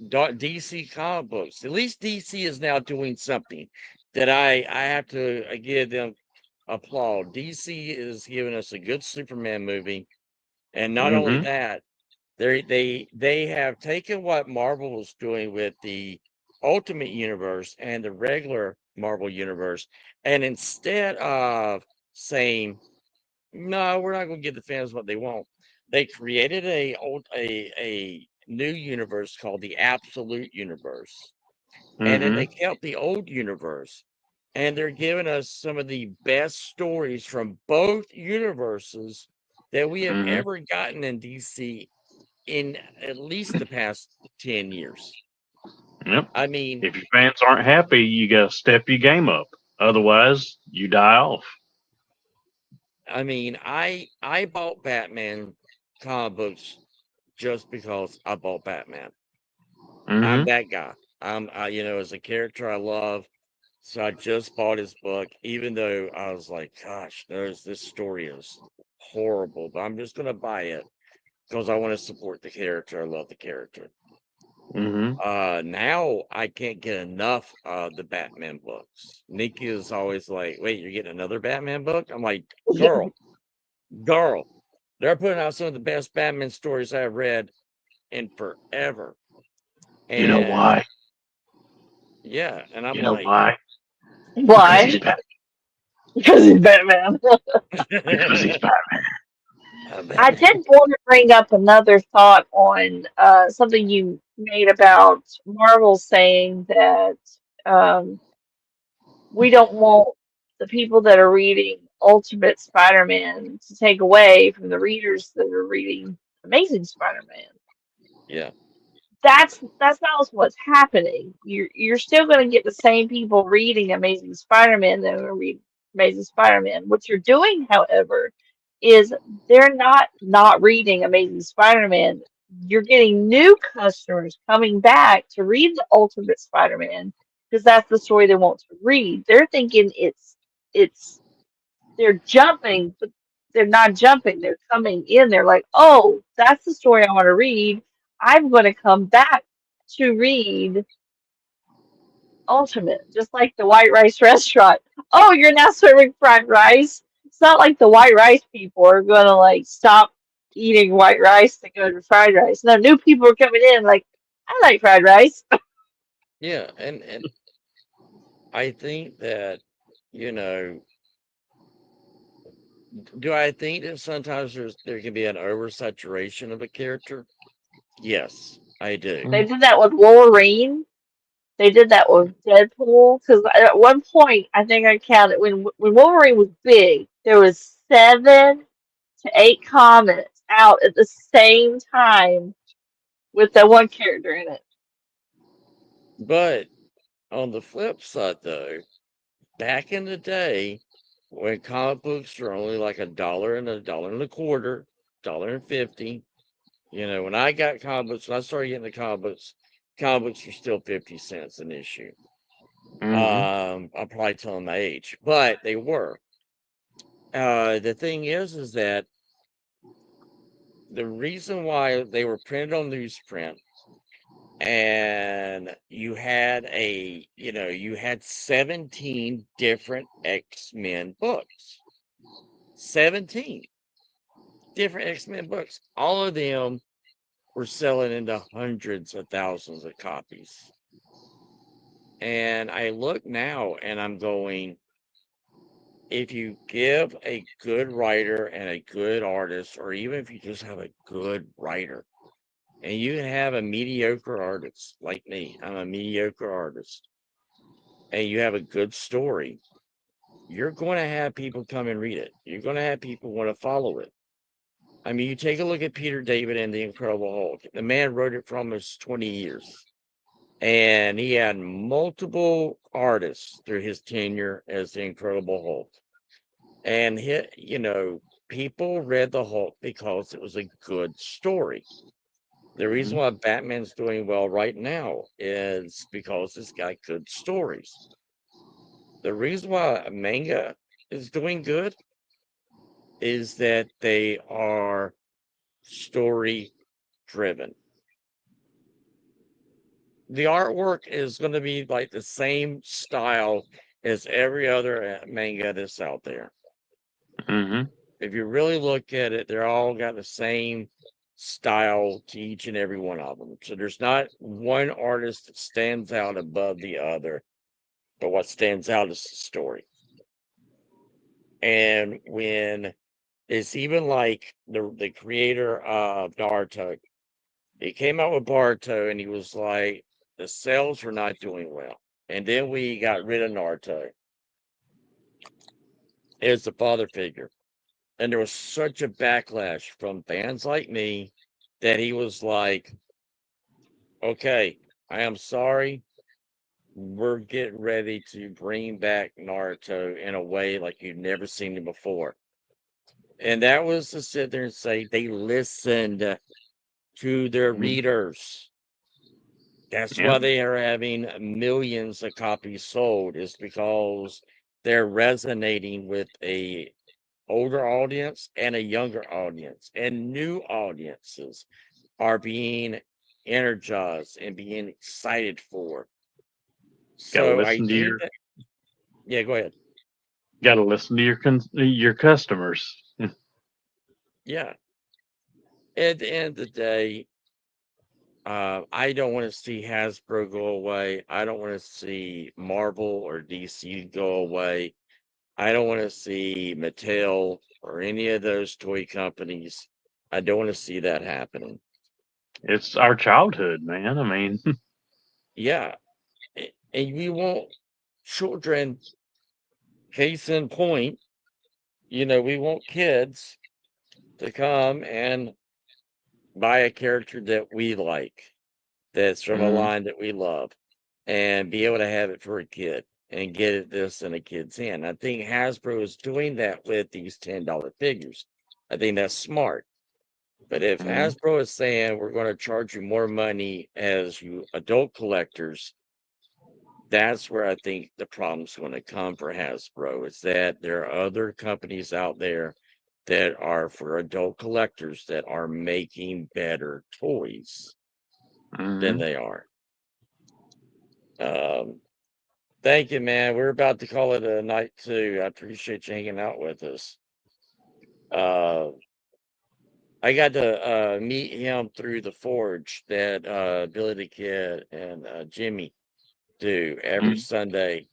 DC comic books. At least DC is now doing something that I have to give them applaud. DC is giving us a good Superman movie, and not only Mm-hmm. that, they have taken what Marvel was doing with the Ultimate Universe and the regular Marvel Universe, and instead of saying no, we're not going to give the fans what they want, they created a new universe called the Absolute Universe, and then they Mm-hmm. kept the old universe, and they're giving us some of the best stories from both universes that we have Mm-hmm. ever gotten in DC in at least the past 10 years. Yep. I mean, If your fans aren't happy, you gotta step your game up. Otherwise, you die off. I bought Batman comic books just because I bought Batman. I'm Mm-hmm. that guy. As a character I love. So I just bought his book, even though I was like, gosh, this story is horrible, but I'm just gonna buy it because I want to support the character. I love the character. Mm-hmm. Now I can't get enough of the Batman books. Nikki is always like, wait, you're getting another Batman book? I'm like, girl, they're putting out some of the best Batman stories I've read in forever. You know And why? yeah, and I'm You know like, why? Because he's Why? Bat. Because he's Batman. Because he's Batman. I Batman. did want to bring up another thought on something you made about Marvel saying that um, we don't want the people that are reading Ultimate Spider-Man to take away from the readers that are reading Amazing Spider-Man. Yeah, That's not what's happening. You're still going to get the same people reading Amazing Spider-Man that are read Amazing Spider-Man. What you're doing, however, is they're not reading Amazing Spider-Man. You're getting new customers coming back to read the Ultimate Spider-Man because that's the story they want to read. They're thinking it's they're jumping, but they're not jumping. They're coming in. They're like, oh, that's the story I want to read. I'm going to come back to read Ultimate, just like the white rice restaurant. Oh, you're now serving fried rice. It's not like the white rice people are going to like stop eating white rice to go to fried rice. No, new people are coming in like, I like fried rice. yeah, and I think that, you know, do I think that sometimes there can be an oversaturation of a character? Yes, I do. They did that with Wolverine. They did that with Deadpool because at one point I think I counted when Wolverine was big, there was 7 to 8 comics out at the same time with that one character in it. But on the flip side, though, back in the day when comic books were only like $1 and $1.25, $1.50, when I got comic books, when I started getting the comic books were still 50 cents an issue. Mm-hmm. I'm probably telling my age, but they were. The thing is that the reason why they were printed on newsprint and you had 17 different X-Men books. 17 different X-Men books. All of them were selling into hundreds of thousands of copies. And I look now and I'm going, if you give a good writer and a good artist, or even if you just have a good writer, and you have a mediocre artist like me, I'm a mediocre artist, and you have a good story, you're going to have people come and read it. You're going to have people want to follow it. I mean, you take a look at Peter David and the Incredible Hulk. The man wrote it for almost 20 years. And he had multiple artists through his tenure as the Incredible Hulk. And people read the Hulk because it was a good story. The reason Mhm. why Batman's doing well right now is because it's got good stories. The reason why manga is doing good is that they are story driven. The artwork is going to be like the same style as every other manga that's out there. Mhm. If you really look at it, they're all got the same style to each and every one of them. So there's not one artist that stands out above the other, but what stands out is the story. And when it's even like the creator of Naruto, he came out with Naruto and he was like, the sales were not doing well. And then we got rid of Naruto as the father figure. And there was such a backlash from fans like me that he was like, okay, I am sorry. We're getting ready to bring back Naruto in a way like you've never seen him before. And that was to sit there and say they listened to their Mhm. readers. That's Yeah. why they are having millions of copies sold, is because they're resonating with a older audience and a younger audience, and new audiences are being energized and being excited for. Got to So I listen to think your that, yeah, go ahead. got to listen to your customers. Yeah. At the end of the day, I don't want to see Hasbro go away. I don't want to see Marvel or DC go away. I don't want to see Mattel or any of those toy companies. I don't want to see that happening. It's our childhood, man. I mean, Yeah. And we want children, case in point, we want kids to come and buy a character that we like, that's from a mhm. line that we love, and be able to have it for a kid and get this in a kid's hand. I think Hasbro is doing that with these $10 figures. I think that's smart. But if Mhm. Hasbro is saying we're going to charge you more money as you adult collectors, that's where I think the problem's going to come for Hasbro, is that there are other companies out there that are for adult collectors that are making better toys than Mhm. they are. Um, Thank you, man. We're about to call it a night too. I appreciate you hanging out with us. Uh, I got to meet him through the forge that Billy the Kid and Jimmy do every Mhm. Sunday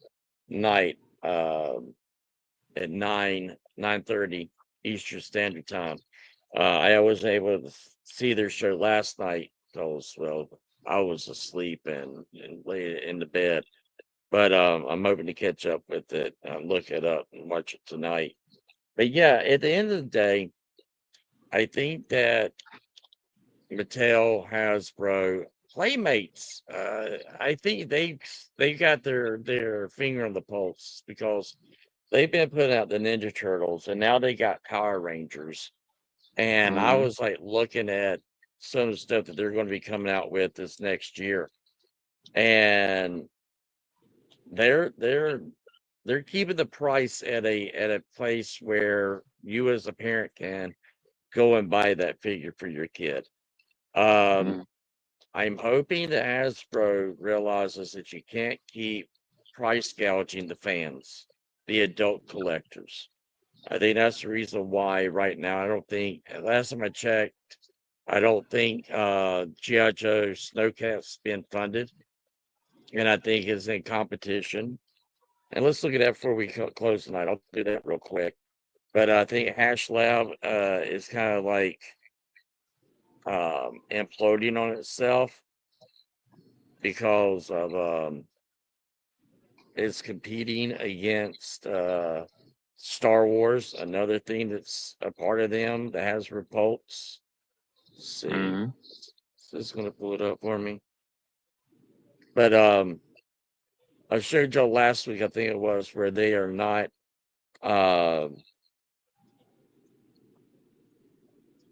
night at 9:30 Eastern Standard Time. I was able to see their show last night because, well, I was asleep and lay in the bed. But I'm hoping to catch up with it, look it up, and watch it tonight. But yeah, at the end of the day, I think that Mattel, Hasbro, Playmates, I think they got their finger on the pulse because they've been putting out the Ninja Turtles and now they got Power Rangers. And I Mhm. was like looking at some of the stuff that they're going to be coming out with this next year. And they're they're keeping the price at a place where you as a parent can go and buy that figure for your kid. Um, Mhm. I'm hoping that Hasbro realizes that you can't keep price gouging the fans, the adult collectors. I think that's the reason why right now I don't think, last time I checked, I don't think G.I. Joe Snowcat's been funded, and I think is in competition. And let's look at that before we close tonight. I'll do that real quick. But I think Hash Lab is kind of like imploding on itself because of is competing against Star Wars, another thing that's a part of them that has Repulse. Let's see, Mm-hmm. is this going to pull it up for me? But I showed y'all last week, I think it was, where they are not, uh,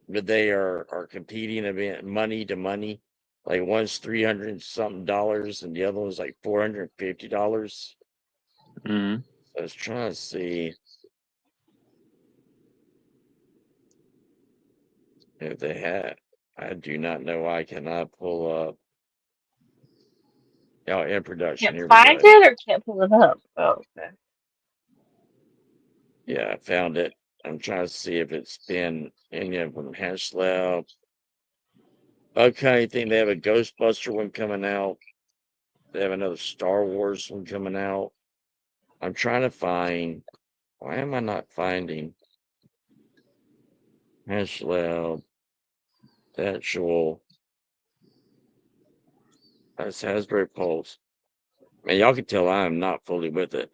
but they are competing about money to money. Like one's 300 something dollars, and the other one's like $450. Mm-hmm. I was trying to see if they had. I do not know. I cannot pull up. Oh, in production. Can't Here we find go. it or can't pull it up. Oh, okay. Yeah, I found it. I'm trying to see if it's been any of them. Hash Lab. Okay, I think they have a Ghostbuster one coming out. They have another Star Wars one coming out. I'm trying to find. Why am I not finding Hash Lab? The actual. That's Hasbro Pulse. Man, y'all can tell I am not fully with it.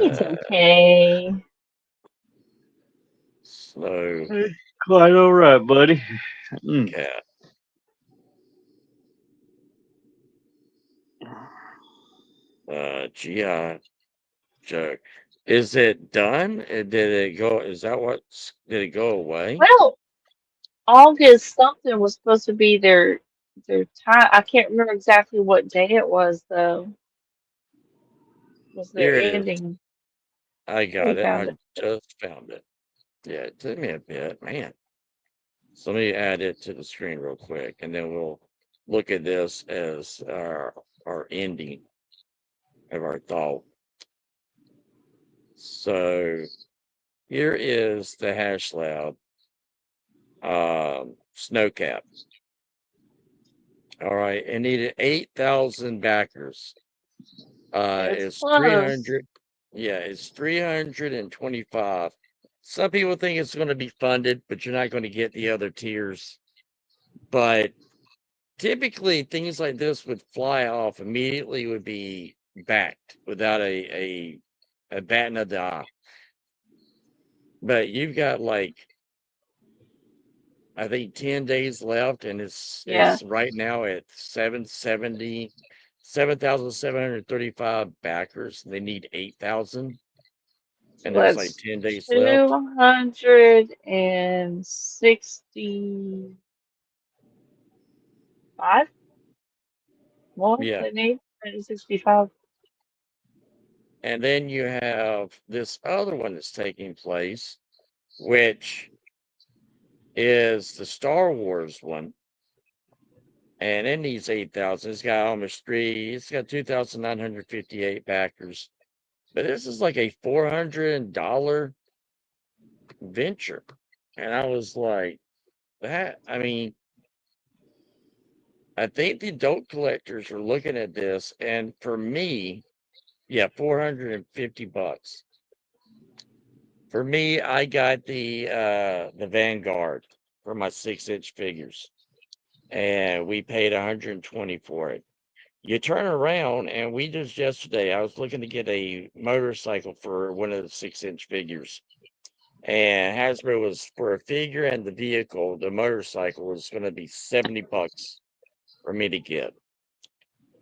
It's Uh, okay. slow Quite all right, buddy. Mm. cat. GI Joe. Is it done? Did it go? Is that what? Did it go away? Well, August something was supposed to be their time. I can't remember exactly what day it was though. Was their Here it is. ending? I We got it. found I it. just found it. Yeah, it took me a bit, man. So let me add it to the screen real quick, and then we'll look at this as our ending of our thought. So here is the hash lab snowcap. All right, it needed 8,000 backers. It's It's close. 300. Yeah, it's 325. Some people think it's going to be funded, but you're not going to get the other tiers. But typically, things like this would fly off immediately, would be backed without a batting of the eye. But you've got like, I think 10 days left, and Yeah. it's right now at 770, 7,735 backers. They need 8,000, So and there's like that's 10 days left. 265 more Yeah. they need. 165. And then you have this other one that's taking place, which is the Star Wars one. And it needs 8,000. It's got 2,958 backers. But this is like a $400 venture. And I was like, I mean, I think the adult collectors are looking at this. And for me, yeah, $450. For me, I got the Vanguard for my 6-inch figures, and we paid 120 for it. You turn around, and we just yesterday, I was looking to get a motorcycle for one of the 6-inch figures, and Hasbro was for a figure and the vehicle, the motorcycle was going to be $70 for me to get.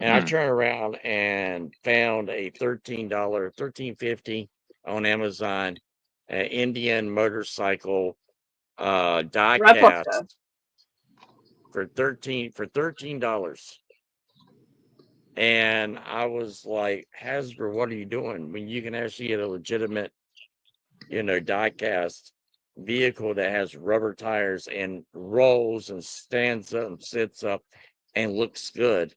And I Mm. turned around and found a $13.50 on Amazon, Indian motorcycle die Replica. cast for $13. And I was like, Hasbro, what are you doing when you can actually get a legitimate, die cast vehicle that has rubber tires and rolls and stands up and sits up and looks good?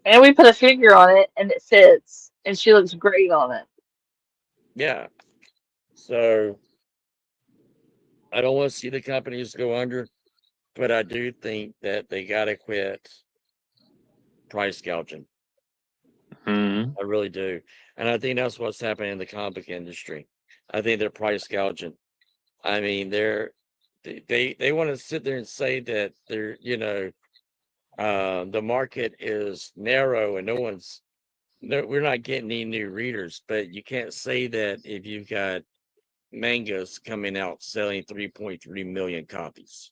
And we put a figure on it and it fits. And she looks great on it. Yeah. So I don't want to see the companies go under, but I do think that they got to quit price gouging. Mm. I really do. And I think that's what's happening in the comic industry. I think they're price gouging. I mean, they want to sit there and say that the market is narrow and no one's no, we're not getting any new readers, but you can't say that if you've got mangas coming out selling 3.3 million copies.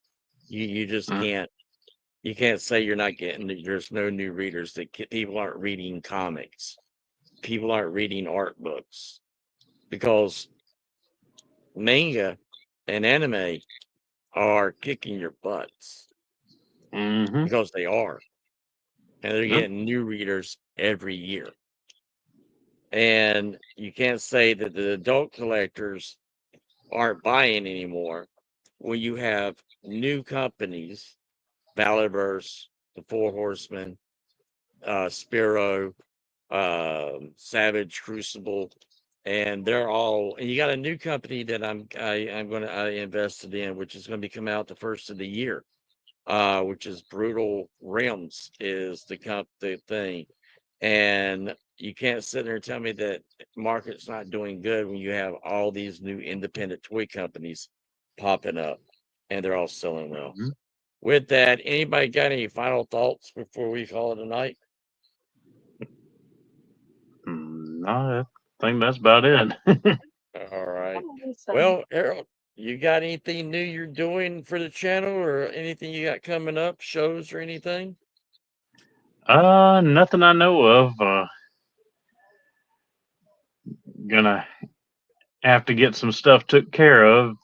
You just Mm, can't. You can't say you're not getting. There's no new readers. That people aren't reading comics. People aren't reading art books because manga and anime are kicking your butts mm-hmm. because they are, and they're Yep. getting new readers every year. And you can't say that the adult collectors aren't buying anymore when you have new companies, Valorverse, the Four Horsemen, Spiro, Savage, Crucible, and they're all. And you got a new company that I invested in, which is going to be coming out the first of the year, which is Brutal Realms is the thing, and you can't sit there and tell me that market's not doing good when you have all these new independent toy companies popping up, and they're all selling well. Mm-hmm. With that, anybody got any final thoughts before we call it a night? No, I think that's about it. All right. So Well, Harold, you got anything new you're doing for the channel or anything you got coming up, shows or anything? Nothing I know of. Gonna have to get some stuff took care of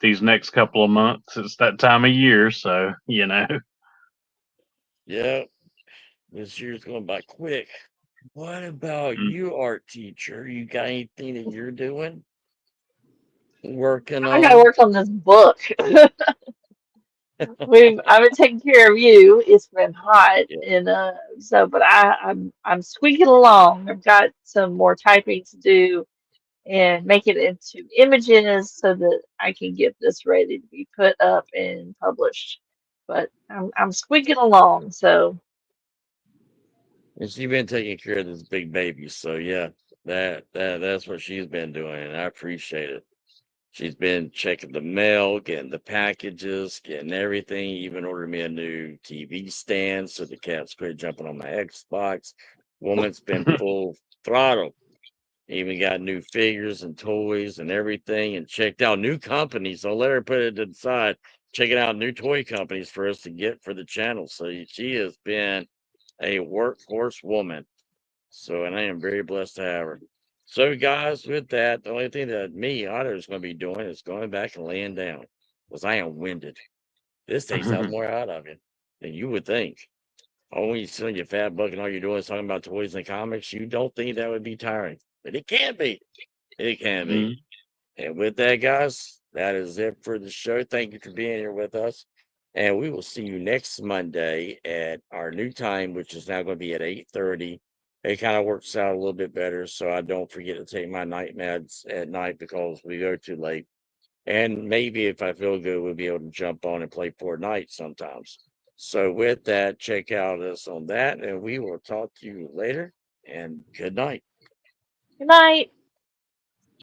these next couple of months. It's that time of year, so you know. Yeah, this year's going by quick. What about Mm. you, art teacher? You got anything that you're doing, working I gotta on? work on this book. I've been taking care of you. It's been hot, Yeah. and but I'm squeaking along. I've got some more typing to do and make it into images so that I can get this ready to be put up and published. But I'm squeaking along, so And she's been taking care of this big baby. So yeah, that's what she's been doing, and I appreciate it. She's been checking the mail, getting the packages, getting everything, even ordered me a new TV stand so the cats quit jumping on my Xbox. Woman's been full throttle. Even got new figures and toys and everything, and checked out new companies. I'll let her put it to the side. Checking out new toy companies for us to get for the channel. So she has been a workhorse woman. So, and I am very blessed to have her. So, guys, with that, the only thing that me, Otter, is going to be doing is going back and laying down because I am winded. This takes out more out of you than you would think. Oh, when you sit on your fat buck and all you're doing is talking about toys and comics, you don't think that would be tiring. But it can be. It can be. Mm. And with that, guys, that is it for the show. Thank you for being here with us. And we will see you next Monday at our new time, which is now going to be at 8:30. It kind of works out a little bit better, so I don't forget to take my night meds at night because we go too late. And maybe if I feel good, we'll be able to jump on and play Fortnite sometimes. So with that, check out us on that, and we will talk to you later. And good night. good night.